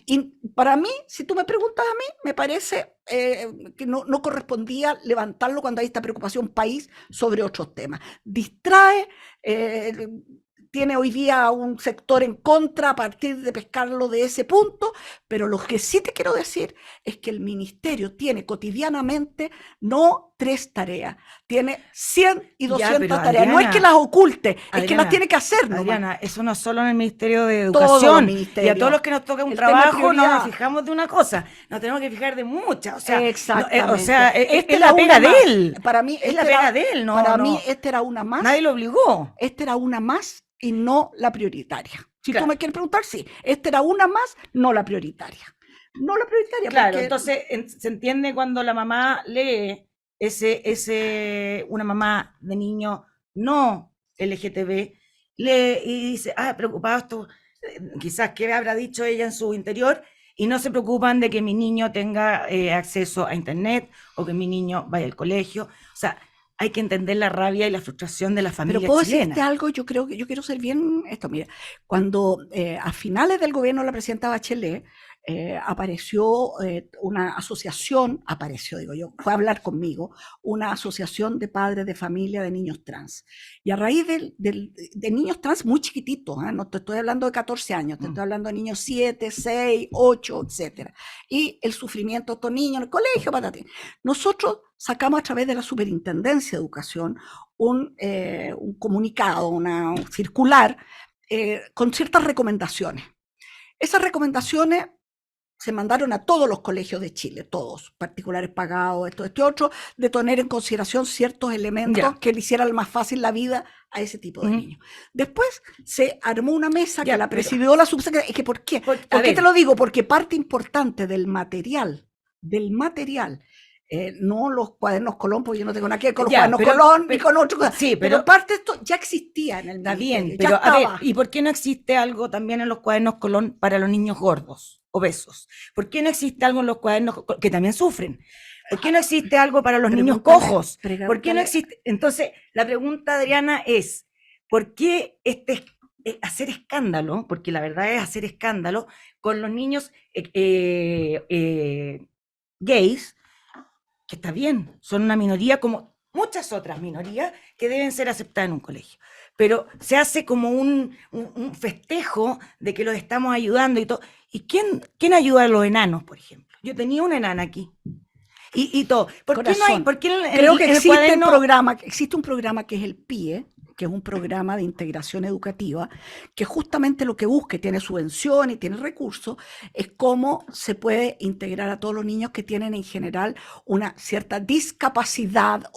Y para mí, si tú me preguntas a mí, me parece que no correspondía levantarlo cuando hay esta preocupación país sobre otros temas. Distrae, tiene hoy día un sector en contra a partir de pescarlo de ese punto, pero lo que sí te quiero decir es que el ministerio tiene cotidianamente no 3 tareas, tiene 100 y 200 tareas. Adriana, no es que las oculte, es que las tiene que hacer. Adriana, eso no es solo en el Ministerio de Educación. Y a todos los que nos toca un trabajo nos fijamos de una cosa, nos tenemos que fijar de muchas. O sea, es la pega de él. Para mí es la pega de él. Para mí esta era una más. Nadie lo obligó. Esta era una más y no la prioritaria. Si tú me quieres preguntar, sí, esta era una más, no la prioritaria. No la prioritaria. Claro, porque... entonces se entiende cuando la mamá lee una mamá de niño no LGTB, lee y dice, preocupado esto, quizás qué habrá dicho ella en su interior, y no se preocupan de que mi niño tenga acceso a internet o que mi niño vaya al colegio. O sea, hay que entender la rabia y la frustración de la familia chilena. Pero puedo decirte algo, yo quiero ser bien esto. Mira, cuando a finales del gobierno de la presidenta Bachelet apareció una asociación, fue a hablar conmigo, una asociación de padres de familia de niños trans. Y a raíz de niños trans muy chiquititos, no te estoy hablando de 14 años, te estoy hablando de niños 7, 6, 8, etc. Y el sufrimiento de estos niños en el colegio, patatín. Nosotros sacamos a través de la Superintendencia de Educación un comunicado, una circular, con ciertas recomendaciones. Esas recomendaciones se mandaron a todos los colegios de Chile, todos, particulares pagados, esto otro, de tener en consideración ciertos elementos que le hicieran más fácil la vida a ese tipo de niños. Después se armó una mesa que la presidió la subsecretaria. Es que, ¿por qué? ¿Por qué te lo digo? Porque parte importante del material, no los cuadernos Colón, porque yo no tengo nada que ver con los cuadernos Colón ni con otros cosas. Sí, pero parte de esto ya existía en el ministerio. Está bien, pero a ver, ¿y por qué no existe algo también en los cuadernos Colón para los niños gordos, obesos? ¿Por qué no existe algo en los cuadernos que también sufren? ¿Por qué no existe algo para los niños cojos? ¿Por qué no existe? Entonces, la pregunta, Adriana, es, ¿por qué hacer escándalo? Porque la verdad es hacer escándalo con los niños gays, que está bien, son una minoría como muchas otras minorías que deben ser aceptadas en un colegio. Pero se hace como un festejo de que los estamos ayudando y todo. ¿Y quién ayuda a los enanos, por ejemplo? Yo tenía una enana aquí. Y todo. ¿Por qué no hay? ¿Por qué creo que existe un programa que es el PIE, que es un programa de integración educativa, que justamente lo que busca, tiene subvención y tiene recursos, es cómo se puede integrar a todos los niños que tienen en general una cierta discapacidad.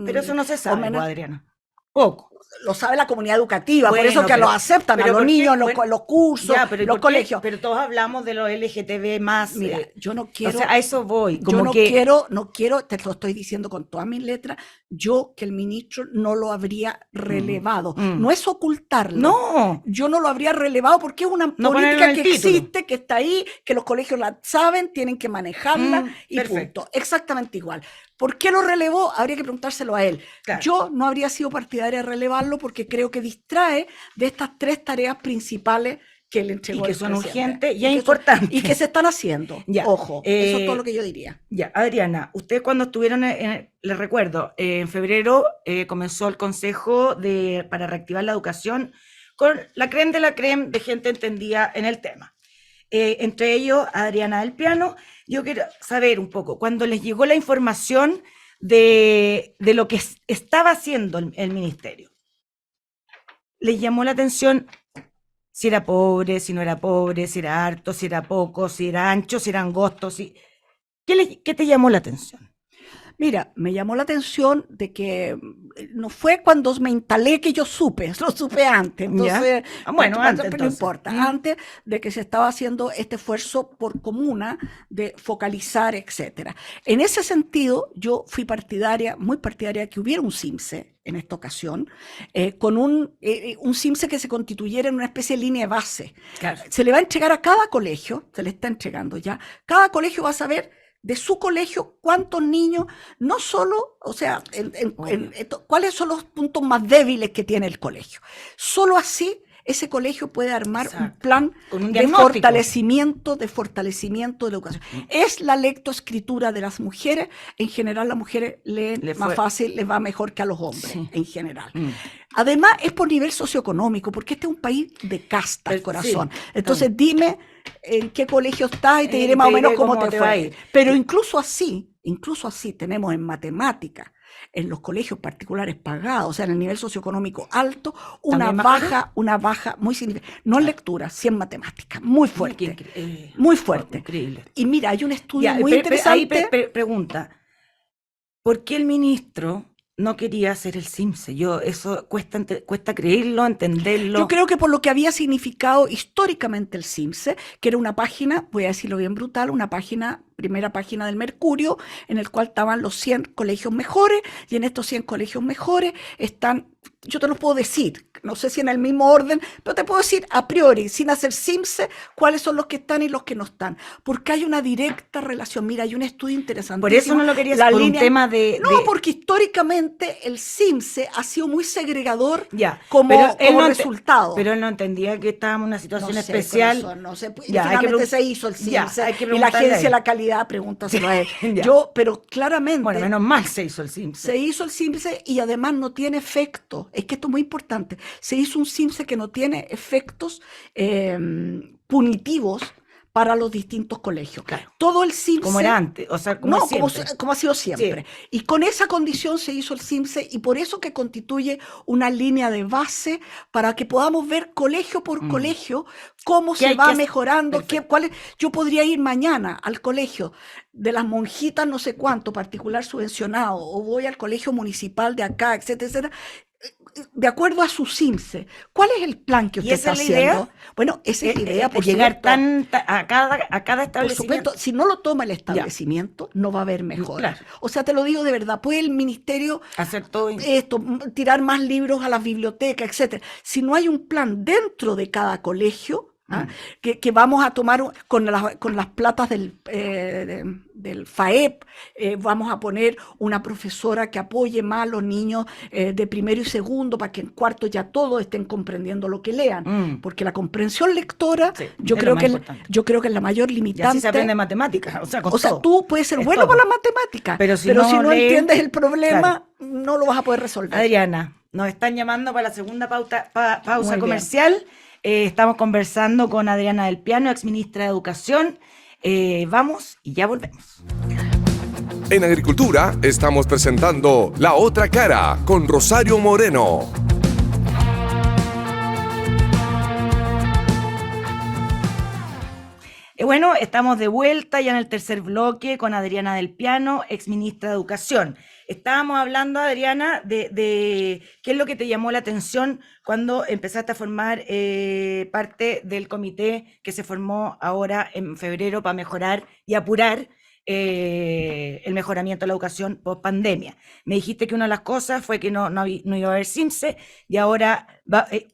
Pero eso no se sabe, Adriana. Poco. Lo sabe la comunidad educativa, por eso que lo aceptan a los niños, los cursos, los colegios. Pero todos hablamos de los LGTB más. Mira, yo no quiero. O sea, a eso voy. Yo no quiero, te lo estoy diciendo con todas mis letras, que el ministro no lo habría relevado. No es ocultarlo. No. Yo no lo habría relevado porque es una política que existe, que está ahí, que los colegios la saben, tienen que manejarla y punto. Exactamente igual. ¿Por qué lo relevó? Habría que preguntárselo a él. Claro. Yo no habría sido partidaria de relevarlo porque creo que distrae de estas 3 tareas principales que él entregó. Y que son urgentes y es importante. Y que se están haciendo. Ojo, eso es todo lo que yo diría. Adriana, ustedes cuando estuvieron, les recuerdo, en febrero comenzó el Consejo para reactivar la educación con la crème de la crème de gente entendida en el tema. Entre ellos, Adriana del Piano. Yo quiero saber un poco, cuando les llegó la información de lo que estaba haciendo el ministerio, ¿les llamó la atención si era pobre, si no era pobre, si era harto, si era poco, si era ancho, si era angosto? ¿Qué te llamó la atención? Mira, me llamó la atención de que no fue cuando me instalé que yo supe, lo supe antes. Entonces, bueno, antes, pero no importa, antes de que se estaba haciendo este esfuerzo por comuna de focalizar, etcétera. En ese sentido, yo fui muy partidaria que hubiera un CIMSE en esta ocasión, con un CIMSE que se constituyera en una especie de línea de base. Claro. Se le va a entregar a cada colegio, se le está entregando ya, cada colegio va a saber de su colegio cuántos niños, no solo, o sea, cuáles son los puntos más débiles que tiene el colegio. Solo así ese colegio puede armar un plan de fortalecimiento de la educación. Es la lectoescritura de las mujeres. En general, las mujeres leen más fácil, les va mejor que a los hombres, en general. Además, es por nivel socioeconómico, porque este es un país de casta, corazón. Entonces, dime en qué colegio estás y te diré más o menos cómo te va a ir. Pero incluso así tenemos en matemáticas, en los colegios particulares pagados, o sea, en el nivel socioeconómico alto, una baja muy significativa. No en lectura, sí en matemáticas, muy fuerte. Muy fuerte. Increíble. Y mira, hay un estudio muy interesante. Ahí pregunta, ¿por qué el ministro no quería hacer el CIMSE? Eso cuesta creerlo, entenderlo. Yo creo que por lo que había significado históricamente el CIMSE, que era una página, voy a decirlo bien brutal, primera página del Mercurio, en el cual estaban los 100 colegios mejores, y en estos 100 colegios mejores están, yo te lo puedo decir, no sé si en el mismo orden, pero te puedo decir a priori, sin hacer CIMSE, cuáles son los que están y los que no están, porque hay una directa relación. Mira, hay un estudio interesante. Por eso no lo querías, por un tema de... No, porque históricamente el CIMSE ha sido muy segregador como resultado. Pero él no entendía que estábamos en una situación especial. No sé, finalmente se hizo el CIMSE y la Agencia de la Calidad, pregúntaselo a él. Pero claramente... Bueno, menos mal se hizo el CIMSE. Se hizo el CIMSE y además no tiene efecto. Es que esto es muy importante. Se hizo un CIMSE que no tiene efectos punitivos para los distintos colegios. Claro. Todo el CIMSE... Como era antes, o sea, como ha sido siempre. Sí. Y con esa condición se hizo el CIMSE, y por eso que constituye una línea de base para que podamos ver colegio por colegio cómo se va mejorando. Yo podría ir mañana al colegio de las monjitas no sé cuánto, particular subvencionado, o voy al colegio municipal de acá, etcétera, etcétera, de acuerdo a su CIMSE. ¿Cuál es el plan que usted está haciendo? Idea? Bueno, esa es la idea, por llegar a cada establecimiento. Por supuesto, si no lo toma el establecimiento, no va a haber mejor. Claro. O sea, te lo digo de verdad, puede el ministerio hacer todo esto, tirar más libros a las bibliotecas, etcétera. Si no hay un plan dentro de cada colegio, que vamos a tomar con las platas del FAEP, vamos a poner una profesora que apoye más a los niños de primero y segundo, para que en cuarto ya todos estén comprendiendo lo que lean, porque la comprensión lectora yo creo que es la mayor limitante. Y así se aprende matemáticas, o sea, tú puedes ser bueno para la matemática, pero si no entiendes el problema, no lo vas a poder resolver. Adriana, nos están llamando para la segunda pausa comercial. Estamos conversando con Adriana del Piano, exministra de Educación. Vamos y ya volvemos. En Agricultura estamos presentando La Otra Cara con Rosario Moreno. Bueno, estamos de vuelta ya en el tercer bloque con Adriana del Piano, exministra de Educación. Estábamos hablando, Adriana, de qué es lo que te llamó la atención cuando empezaste a formar parte del comité que se formó ahora en febrero para mejorar y apurar el mejoramiento de la educación post pandemia. Me dijiste que una de las cosas fue que no iba a haber CIMSE, y ahora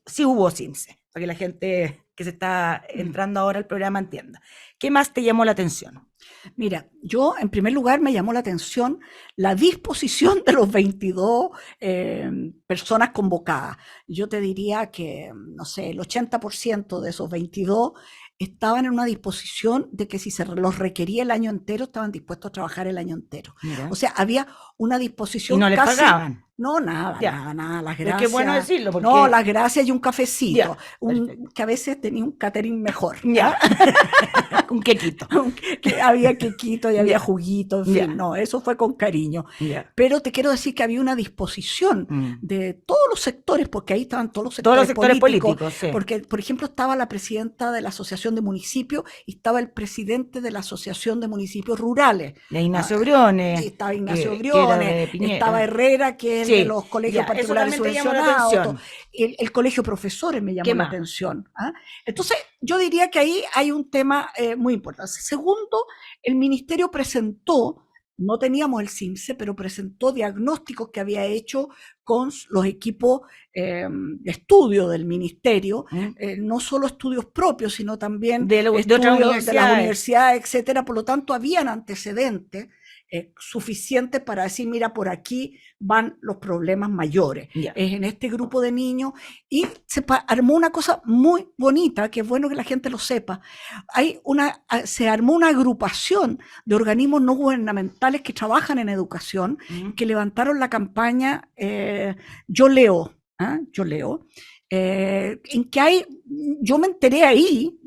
sí hubo CIMSE, para que la gente que se está entrando ahora al programa entienda. ¿Qué más te llamó la atención? Mira, yo en primer lugar me llamó la atención la disposición de los 22 personas convocadas. Yo te diría que, no sé, el 80% de esos 22 estaban en una disposición de que si se los requería el año entero, estaban dispuestos a trabajar el año entero. Mira. O sea, había una disposición. Y no les pagaban. No, nada, Ya. nada, las Pero es gracias. que es bueno decirlo, porque... No, las gracias y un cafecito, Ya, que a veces tenía un catering mejor. Ya. Un quequito. Que había quequito y había Ya. juguito, en Ya. fin, no, eso fue con cariño. Ya. Pero te quiero decir que había una disposición de todos los sectores, porque ahí estaban todos los Todos sectores, los sectores políticos, sí. porque, por ejemplo, estaba la presidenta de la Asociación de Municipios y estaba el presidente de la Asociación de Municipios Rurales. De Ignacio Briones. Estaba Ignacio que era Briones, de Piñera. estaba Herrera, que es Sí, de los colegios ya, eso particulares también te llamó la subvencionados. atención. El colegio de profesores me llamó ¿Qué la más? atención. ¿Ah? Entonces, yo diría que ahí hay un tema muy importante. Segundo, el ministerio presentó, no teníamos el CIMSE, pero presentó diagnósticos que había hecho con los equipos de estudio del ministerio, no solo estudios propios, sino también de otras estudios de las universidades. universidades, etcétera. Por lo tanto, habían antecedentes suficientes para decir, mira, por aquí van los problemas mayores. Ya. En este grupo de niños, y se armó una cosa muy bonita, que es bueno que la gente lo sepa. Se armó una agrupación de organismos no gubernamentales que trabajan en educación, que levantaron la campaña Yo Leo, Yo Leo, en que yo me enteré ahí,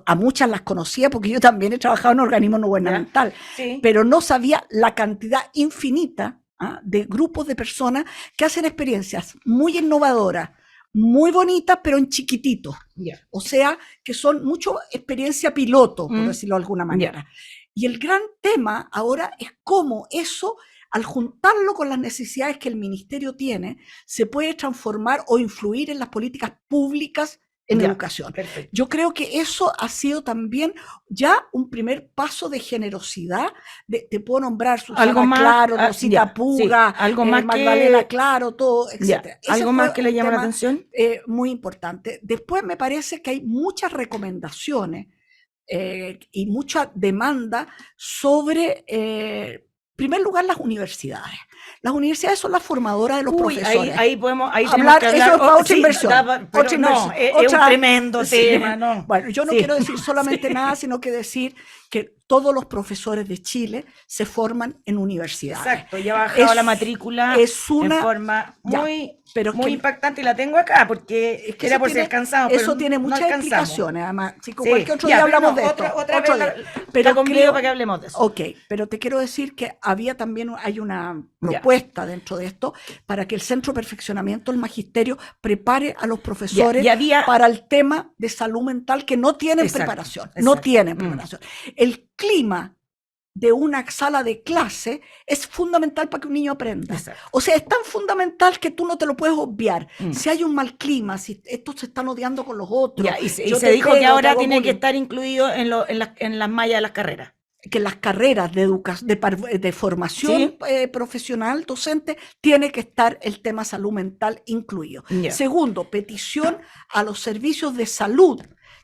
a muchas las conocía porque yo también he trabajado en organismos no gubernamentales, Sí. pero no sabía la cantidad infinita de grupos de personas que hacen experiencias muy innovadoras, muy bonitas, pero en chiquitito. Yeah. O sea, que son mucho experiencia piloto, por decirlo de alguna manera. Y el gran tema ahora es cómo eso, al juntarlo con las necesidades que el ministerio tiene, se puede transformar o influir en las políticas públicas en educación. Perfecto. Yo creo que eso ha sido también ya un primer paso de generosidad. Te puedo nombrar Susana Claro, Rosita Puga, sí, algo más Magdalena Claro, todo, etc. ¿Algo más que le llama la atención? Muy importante. Después me parece que hay muchas recomendaciones y mucha demanda sobre... en primer lugar, las universidades. Las universidades son las formadoras de los profesores. Ahí tenemos que hablar. Eso es para otra inversión. Otra inversión. Es un tremendo tema, ¿no? Bueno, yo no quiero decir solamente nada, sino que decir que todos los profesores de Chile se forman en universidades. Exacto, ya ha bajado la matrícula en forma muy impactante, y la tengo acá porque es que era por si alcanzamos. Eso tiene muchas implicaciones, además. Si cualquier otro día hablamos de esto. Otra vez pero conmigo para que hablemos de eso. Ok, pero te quiero decir que hay una propuesta dentro de esto para que el Centro de Perfeccionamiento del Magisterio prepare a los profesores para el tema de salud mental, que no tienen preparación. No tienen preparación. El clima de una sala de clase es fundamental para que un niño aprenda. Exacto. O sea, es tan fundamental que tú no te lo puedes obviar. Si hay un mal clima, si estos se están odiando con los otros. Y se dijo que ahora tiene que estar incluido en las mallas de las carreras. Que las carreras de formación profesional, docente, tiene que estar el tema salud mental incluido. Segundo, petición a los servicios de salud.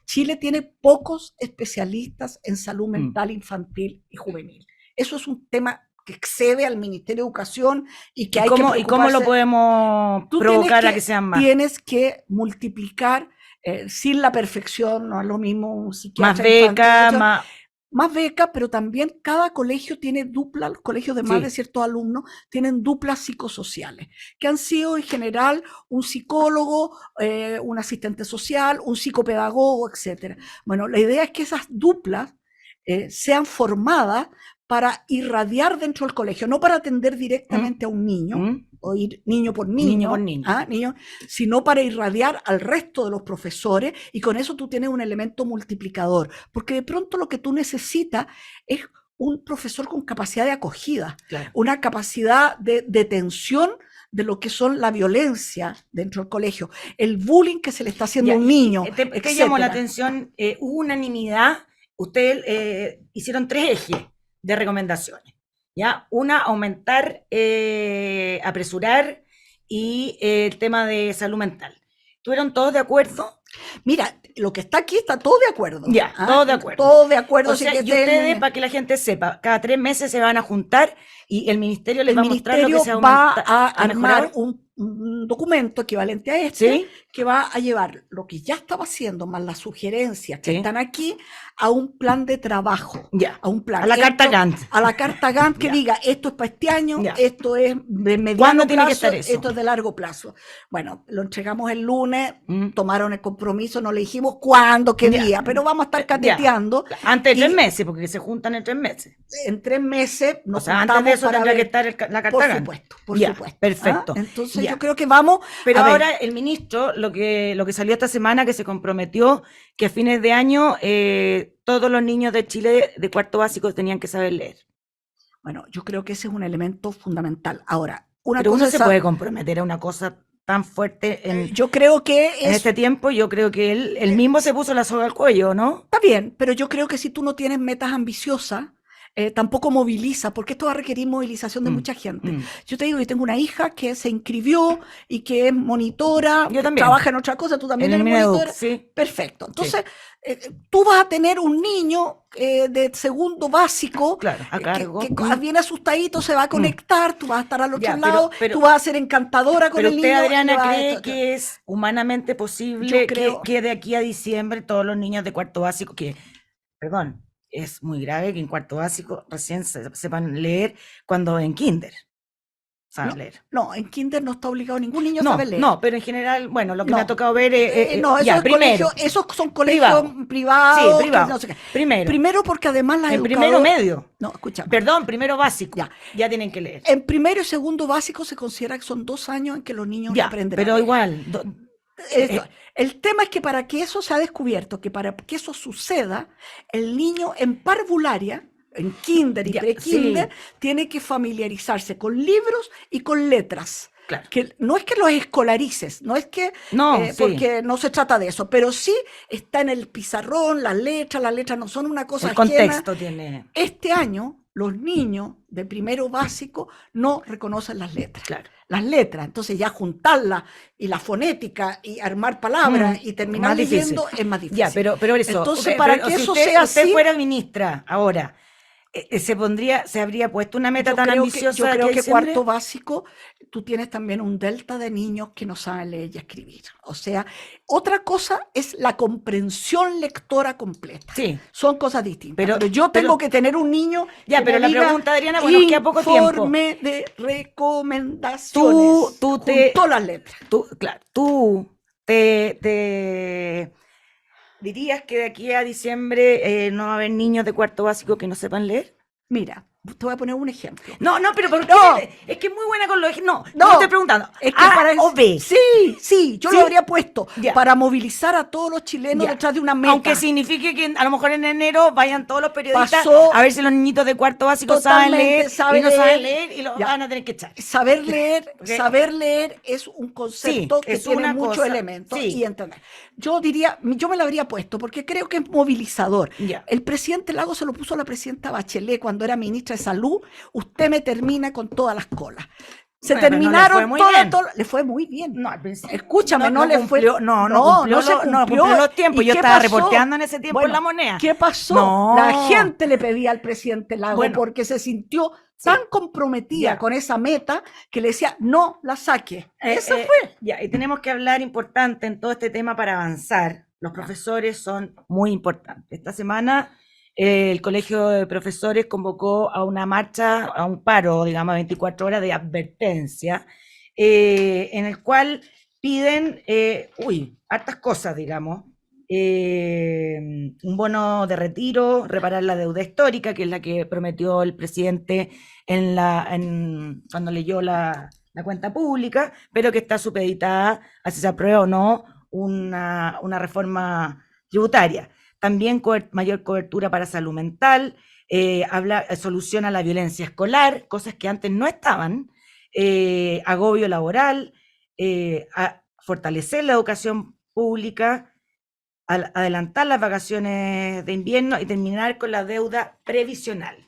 Chile tiene pocos especialistas en salud mental infantil y juvenil. Eso es un tema que excede al Ministerio de Educación y que hay que preocuparse. ¿Y cómo lo podemos provocar a que sean más? Tienes que multiplicar, sin la perfección, no es lo mismo un psiquiatra. Más becas, más becas, pero también cada colegio tiene dupla, los colegios de más de ciertos alumnos tienen duplas psicosociales, que han sido en general un psicólogo, un asistente social, un psicopedagogo, etc. Bueno, la idea es que esas duplas sean formadas para irradiar dentro del colegio, no para atender directamente a un niño, o ir niño por niño, sino para irradiar al resto de los profesores, y con eso tú tienes un elemento multiplicador, porque de pronto lo que tú necesitas es un profesor con capacidad de acogida, una capacidad de detención de lo que son la violencia dentro del colegio, el bullying que se le está haciendo a un niño. ¿Qué llamó la atención? Hubo unanimidad, ustedes hicieron 3 ejes de recomendaciones, ¿ya? Una, aumentar, apresurar, y el tema de salud mental. ¿Estuvieron todos de acuerdo? Mira, lo que está aquí está todo de acuerdo. Ya, todos de acuerdo. Todos de acuerdo. O sea, y ustedes, para que la gente sepa, cada 3 meses se van a juntar y el ministerio les va a mostrar lo que se va a armar un un documento equivalente a este, ¿Sí? que va a llevar lo que ya estaba haciendo, más las sugerencias que Sí. están aquí, a un plan de trabajo, Ya. a un plan. A la carta Gantt. A la carta Gantt que Ya. diga, esto es para este año, Ya. esto es de mediano ¿Cuándo tiene que plazo, estar eso? esto es de largo plazo. Bueno, lo entregamos el lunes, Mm. tomaron el compromiso, no le dijimos cuándo, qué Ya. día, pero vamos a estar Ya. cateteando. Antes de 3 Y meses, porque se juntan en 3 meses. en 3 meses O nos sea, antes de juntamos eso para tendrá que ver. estar la carta Por Gantt. supuesto, por Ya, supuesto. perfecto. Entonces Ya. yo creo que vamos. Pero a ver, ahora el ministro, lo que salió esta semana, que se comprometió que a fines de año todos los niños de Chile de cuarto básico tenían que saber leer. bueno, yo creo que ese es un elemento fundamental. Ahora, una Pero cosa uno es se puede comprometer a una cosa tan fuerte en yo creo que este tiempo. Yo creo que él mismo se puso la soga al cuello, ¿no? está bien, pero yo creo que si tú no tienes metas ambiciosas, tampoco moviliza, porque esto va a requerir movilización de mucha gente. Yo te digo, yo tengo una hija que se inscribió y que es monitora, Yo también. trabaja en otra cosa, tú también En el eres Mineduc, monitora. sí. Perfecto. Entonces, tú vas a tener un niño de segundo básico Claro, a cargo. que viene asustadito, se va a conectar, tú vas a estar al otro Ya, lado, pero- tú vas a ser encantadora con Pero el usted, niño. y Adriana, le vas a ¿cree esto. que es humanamente posible Yo creo- que de aquí a diciembre todos los niños de cuarto básico, perdón, es muy grave que en cuarto básico recién sepan leer cuando en kinder saben leer? No, en kinder no está obligado ningún niño a No, saber leer. no, pero en general, bueno, lo que No. me ha tocado ver No, ya, primero, esos son colegios privados. sí, que privado, no sé qué. primero, Primero porque además las en primero medio, No, escúchame. perdón, primero básico, Ya. ya tienen que leer. En primero y segundo básico se considera que son 2 años en que los niños Ya, aprenden pero a leer. igual, El tema es que para que eso se ha descubierto, que para que eso suceda, el niño en parvularia, en kinder y Ya, pre-kinder, sí. tiene que familiarizarse con libros y con letras. Claro. Que no es que los escolarices, no es que, No, sí. porque no se trata de eso, pero sí está en el pizarrón, las letras no son una cosa El ajena. contexto tiene, Este año, los niños de primero básico no reconocen las letras. claro. Las letras, entonces ya juntarlas y la fonética y armar palabras y terminar más difícil. leyendo es más difícil. Ya, pero eso. Entonces, para que eso sea usted así, fuera ministra ahora, se habría puesto una meta tan ambiciosa yo creo de que diciembre? cuarto básico, tú tienes también un delta de niños que no saben leer y escribir. O sea, otra cosa es la comprensión lectora completa. Sí. Son cosas distintas. Pero- Pero yo tengo que tener un niño Ya, que pero me la diga pregunta, Adriana, bueno, es que a poco tiempo. informe de recomendaciones. Tú con te- todas las letras. Tú te dirías que de aquí a diciembre no va a haber niños de cuarto básico que no sepan leer. Mira, te voy a poner un ejemplo. No, pero ¿por qué? No. Es que es muy buena con los no, No, no estoy preguntando. Es que A para o B. Sí, yo ¿Sí? lo habría puesto Ya. para movilizar a todos los chilenos Ya. detrás de una meta. Aunque signifique que a lo mejor en enero vayan todos los periodistas Pasó a ver si los niñitos de cuarto básico saben totalmente, leer sabe y no saben leer. leer y lo Ya. van a tener que echar. Saber Ok. leer es un concepto Sí, que es tiene una muchos cosa, elementos sí. y entender. Yo me lo habría puesto porque creo que es movilizador. Ya. El presidente Lago se lo puso a la presidenta Bachelet cuando era ministra de Salud. Usted me termina con todas las colas. Se Bueno, pero no le terminaron fue muy bien. le fue muy bien. No, al principio. Escúchame, no le fue. cumplió, no cumplió, se no cumplió. cumplió los tiempos. ¿Y Yo qué estaba pasó? reporteando en ese tiempo Bueno, en La Moneda. ¿Qué pasó? No. La gente le pedía al presidente Lago Bueno. porque se sintió tan comprometida Ya. con esa meta que le decía, no la saque. Esa fue. fue. Ya, y tenemos que hablar importante en todo este tema para avanzar. Los profesores son muy importantes. Esta semana el Colegio de Profesores convocó a una marcha, a un paro, digamos, 24 horas de advertencia, en el cual piden, hartas cosas, digamos. Un bono de retiro, reparar la deuda histórica, que es la que prometió el presidente cuando leyó la cuenta pública, pero que está supeditada a si se aprueba o no una reforma tributaria. También mayor cobertura para salud mental, soluciona la violencia escolar, cosas que antes no estaban, agobio laboral, fortalecer la educación pública, adelantar las vacaciones de invierno y terminar con la deuda previsional.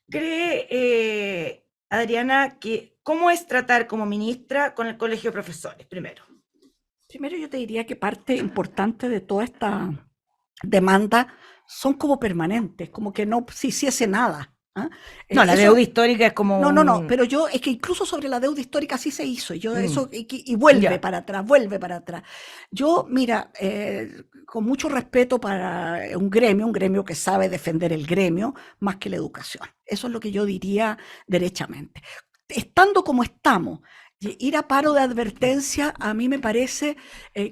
¿Cree, Adriana, cómo es tratar como ministra con el Colegio de Profesores, primero? Primero yo te diría que parte importante de toda esta demanda son como permanentes, como que no se hiciese nada. ¿ah? No, la Eso, deuda histórica es como no, pero es que incluso sobre la deuda histórica así se hizo, y vuelve ya. para atrás, vuelve para atrás. Yo, mira, con mucho respeto para un gremio que sabe defender el gremio más que la educación. Eso es lo que yo diría derechamente. Estando como estamos, ir a paro de advertencia a mí me parece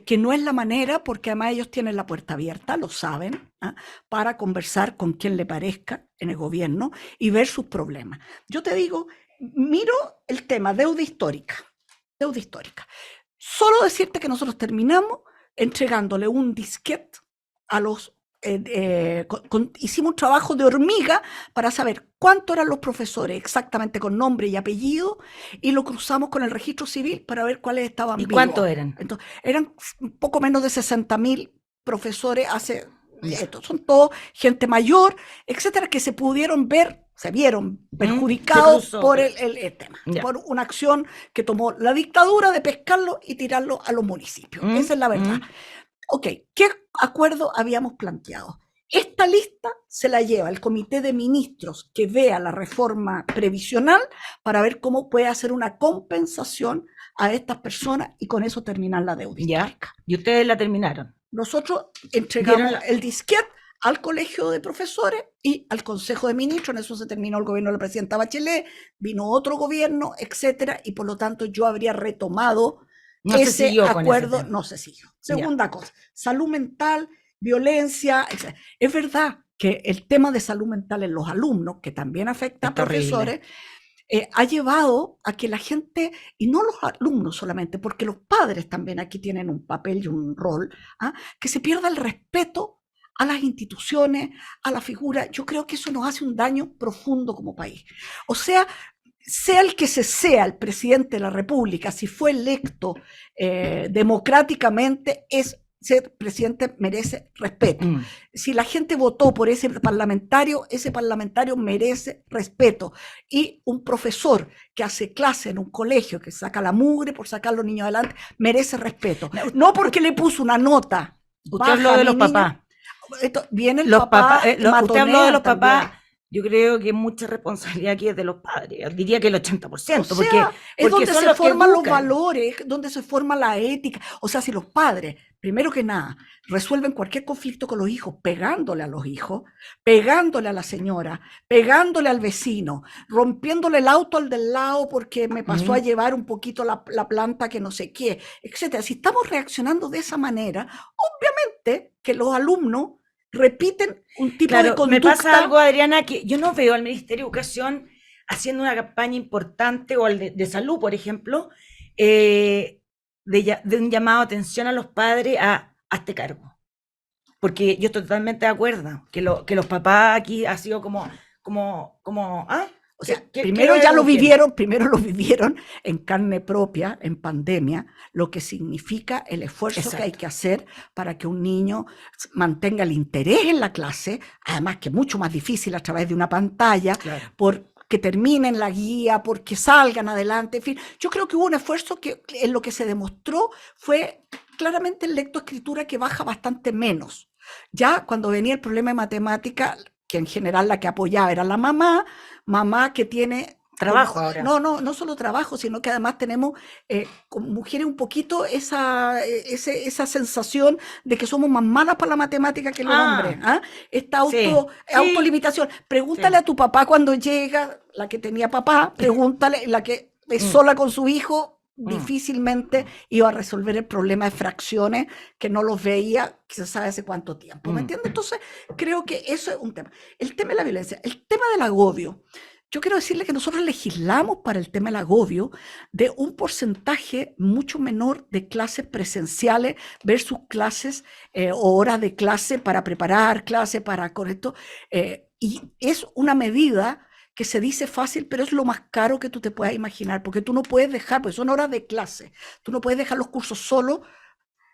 que no es la manera, porque además ellos tienen la puerta abierta, lo saben, ¿ah? Para conversar con quien le parezca en el gobierno y ver sus problemas. Yo te digo, miro el tema deuda histórica. Solo decirte que nosotros terminamos entregándole un disquete a los... hicimos un trabajo de hormiga para saber cuántos eran los profesores, exactamente con nombre y apellido, y lo cruzamos con el registro civil para ver cuáles estaban ¿Y vivos. cuántos eran? Entonces, eran un poco menos de 60.000 profesores Ya. estos son todos gente mayor, etcétera, que se vieron perjudicados cruzó, por pero- el tema, Ya. por una acción que tomó la dictadura de pescarlo y tirarlo a los municipios. Esa es la verdad. Ok, ¿qué acuerdo habíamos planteado? Esta lista se la lleva el Comité de Ministros que vea la reforma previsional para ver cómo puede hacer una compensación a estas personas y con eso terminar la deuda Ya. histórica. Y ustedes la terminaron. Nosotros entregamos Vieron la- el disquete al Colegio de Profesores y al Consejo de Ministros. En eso se terminó el gobierno de la presidenta Bachelet, vino otro gobierno, etcétera, y por lo tanto yo habría retomado No se ese siguió con ese acuerdo. tema. No se siguió. Ya. Segunda cosa, salud mental, violencia, etcétera. Es verdad que el tema de salud mental en los alumnos, que también afecta a Es terrible. profesores, ha llevado a que la gente, y no los alumnos solamente, porque los padres también aquí tienen un papel y un rol, ¿ah? Que se pierda el respeto a las instituciones, a la figura. Yo creo que eso nos hace un daño profundo como país. O sea el que sea el presidente de la República, si fue electo democráticamente, ser presidente merece respeto. Si la gente votó por ese parlamentario merece respeto. Y un profesor que hace clase en un colegio, que saca la mugre por sacar a los niños adelante, merece respeto. No porque le puso una nota. Usted habló de los papás. Viene el Los papá, papás, usted habló de los también. papás. Yo creo que mucha responsabilidad aquí es de los padres. Diría que el 80%. O sea, es donde son se los que forman los educan. valores, donde se forma la ética. O sea, si los padres, primero que nada, resuelven cualquier conflicto con los hijos, pegándole a los hijos, pegándole a la señora, pegándole al vecino, rompiéndole el auto al del lado porque me pasó a llevar un poquito la planta que no sé qué, etcétera. Si estamos reaccionando de esa manera, obviamente que los alumnos repiten un tipo de conducta. Me pasa algo, Adriana, que yo no veo al Ministerio de Educación haciendo una campaña importante, o al de salud, por ejemplo, de un llamado de atención a los padres a hazte cargo. Porque yo estoy totalmente de acuerdo que los papás aquí ha sido como O sea, primero lo vivieron en carne propia, en pandemia, lo que significa el esfuerzo Exacto. que hay que hacer para que un niño mantenga el interés en la clase, además que es mucho más difícil a través de una pantalla, Claro. porque terminen la guía, porque salgan adelante, en fin. Yo creo que hubo un esfuerzo que en lo que se demostró fue claramente en lectoescritura que baja bastante menos. Ya cuando venía el problema de matemática, que en general la que apoyaba era la mamá que tiene Trabajo ahora. No solo trabajo, sino que además tenemos como mujeres un poquito esa sensación de que somos más malas para la matemática que los hombres. ¿Ah? Esta autolimitación. Pregúntale a tu papá cuando llega, la que tenía papá, pregúntale, la que es sola con su hijo, difícilmente iba a resolver el problema de fracciones que no los veía, quizás sabe hace cuánto tiempo, ¿me entiendes? Entonces, creo que eso es un tema. El tema de la violencia, el tema del agobio. Yo quiero decirle que nosotros legislamos para el tema del agobio de un porcentaje mucho menor de clases presenciales versus clases o horas de clase para preparar clase, para con esto. Y es una medida que se dice fácil, pero es lo más caro que tú te puedas imaginar, porque tú no puedes dejar, porque son horas de clase, tú no puedes dejar los cursos solos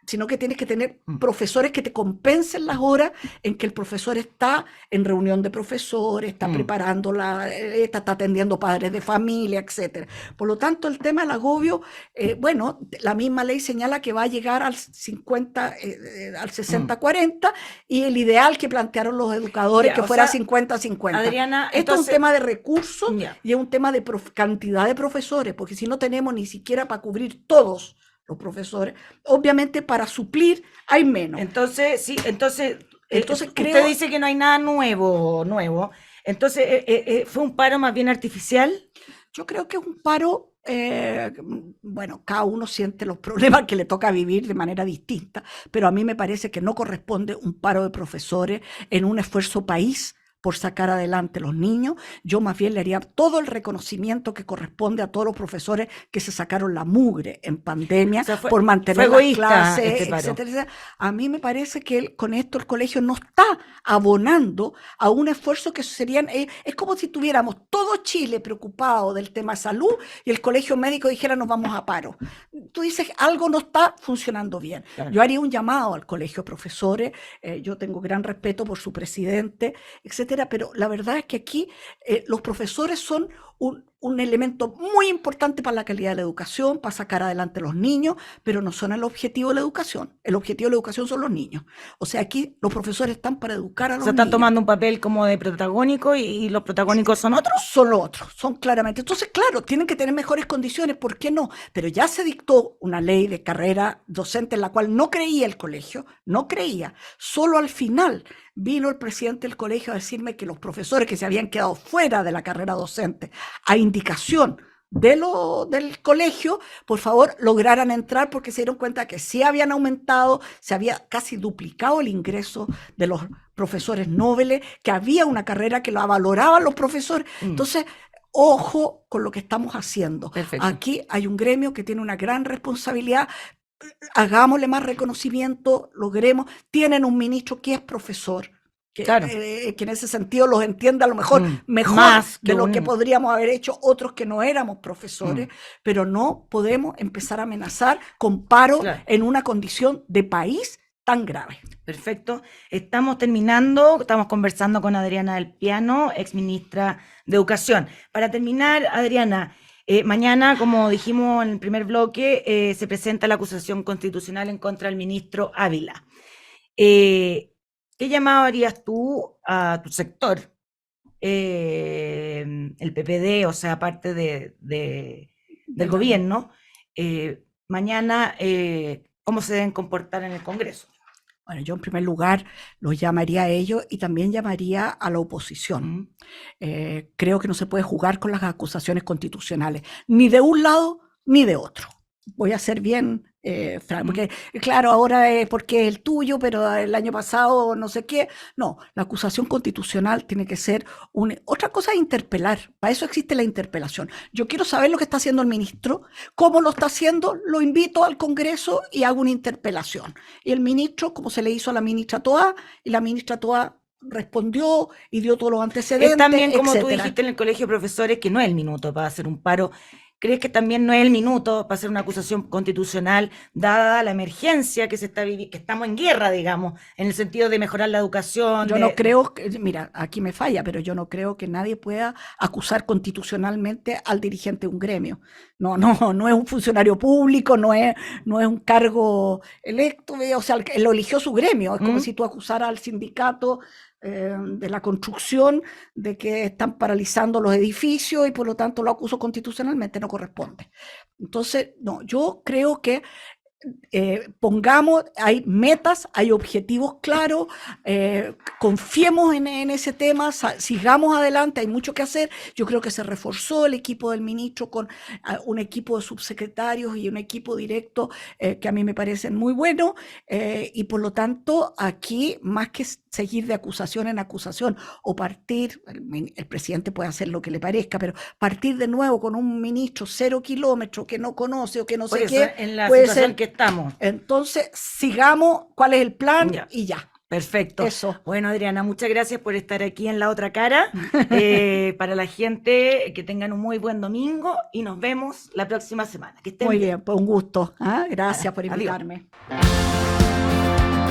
sino que tienes que tener profesores que te compensen las horas en que el profesor está en reunión de profesores, está preparando está atendiendo padres de familia, etcétera. Por lo tanto, el tema del agobio, bueno, la misma ley señala que va a llegar al 50, al 60-40, y el ideal que plantearon los educadores que fuera 50-50. Adriana, esto entonces, es un tema de recursos ya. y es un tema de cantidad de profesores, porque si no tenemos ni siquiera para cubrir todos los profesores, obviamente para suplir hay menos. Entonces, sí, entonces creo, usted dice que no hay nada nuevo. Entonces, ¿fue un paro más bien artificial? Yo creo que es un paro, bueno, cada uno siente los problemas que le toca vivir de manera distinta, pero a mí me parece que no corresponde un paro de profesores en un esfuerzo país por sacar adelante los niños. Yo más bien le haría todo el reconocimiento que corresponde a todos los profesores que se sacaron la mugre en pandemia, o sea, por mantener las clases, etcétera. A mí me parece que con esto el colegio no está abonando a un esfuerzo que serían, es como si tuviéramos todo Chile preocupado del tema salud y el colegio médico dijera nos vamos a paro. Tú dices algo no está funcionando bien. Claro. Yo haría un llamado al colegio de profesores, yo tengo gran respeto por su presidente, etcétera, pero la verdad es que aquí los profesores son un elemento muy importante para la calidad de la educación, para sacar adelante a los niños, pero no son el objetivo de la educación. El objetivo de la educación son los niños. O sea, aquí los profesores están para educar a los niños. Están tomando un papel como de protagónico y los protagónicos son otros. Son los otros, son claramente. Entonces, claro, tienen que tener mejores condiciones, ¿por qué no? Pero ya se dictó una ley de carrera docente en la cual no creía el colegio, no creía. Solo al final vino el presidente del colegio a decirme que los profesores que se habían quedado fuera de la carrera docente, a indicación del colegio, por favor, lograran entrar porque se dieron cuenta que sí habían aumentado, se había casi duplicado el ingreso de los profesores nobles, que había una carrera que la valoraban los profesores. Entonces, ojo con lo que estamos haciendo. Perfecto. Aquí hay un gremio que tiene una gran responsabilidad. Hagámosle más reconocimiento, logremos. Tienen un ministro que es profesor, que, claro. Que en ese sentido los entiende a lo mejor mejor más de lo que podríamos haber hecho otros que no éramos profesores, pero no podemos empezar a amenazar con paro en una condición de país tan grave. Perfecto. Estamos terminando, estamos conversando con Adriana del Piano, exministra de Educación. Para terminar, Adriana, mañana, como dijimos en el primer bloque, se presenta la acusación constitucional en contra del ministro Ávila. ¿Qué llamado harías tú a tu sector, el PPD, o sea, parte del gobierno, mañana, cómo se deben comportar en el Congreso? Bueno, yo en primer lugar los llamaría a ellos y también llamaría a la oposición. Creo que no se puede jugar con las acusaciones constitucionales, ni de un lado ni de otro. Voy a ser bien franco, porque claro, ahora es porque es el tuyo, pero el año pasado no sé qué. No, la acusación constitucional tiene que ser otra cosa es interpelar, para eso existe la interpelación. Yo quiero saber lo que está haciendo el ministro, cómo lo está haciendo, lo invito al Congreso y hago una interpelación. Y el ministro, como se le hizo a la ministra Toá, y la ministra Toá respondió y dio todos los antecedentes. Es también, como etcétera. Tú dijiste en el colegio de profesores, que no es el minuto para hacer un paro. ¿Crees que también no es el minuto para hacer una acusación constitucional, dada la emergencia que se está viviendo, que estamos en guerra, digamos, en el sentido de mejorar la educación? Yo no creo, mira, aquí me falla, pero yo no creo que nadie pueda acusar constitucionalmente al dirigente de un gremio. No es un funcionario público, no es un cargo electo, o sea, lo eligió su gremio. Es como si tú acusaras al sindicato de la construcción de que están paralizando los edificios y por lo tanto lo acuso constitucionalmente, no corresponde. Entonces, no, yo creo que pongamos, hay metas, hay objetivos claros, confiemos en ese tema, sigamos adelante, hay mucho que hacer. Yo creo que se reforzó el equipo del ministro con un equipo de subsecretarios y un equipo directo que a mí me parecen muy buenos, y por lo tanto aquí más que seguir de acusación en acusación o partir, el presidente puede hacer lo que le parezca, pero partir de nuevo con un ministro 0 kilómetros que no conoce o que no sé qué, en la puede situación ser que estamos. Entonces, sigamos cuál es el plan y ya. Perfecto. Eso. Bueno, Adriana, muchas gracias por estar aquí en La Otra Cara. Para la gente, que tengan un muy buen domingo y nos vemos la próxima semana. Que estén Muy bien, pues un gusto. Gracias por Adiós. invitarme.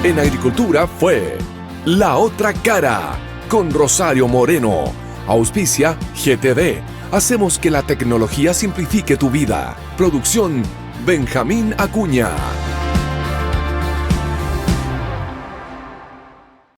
En agricultura fue La Otra Cara con Rosario Moreno. Auspicia GTD. Hacemos que la tecnología simplifique tu vida. Producción Benjamín Acuña.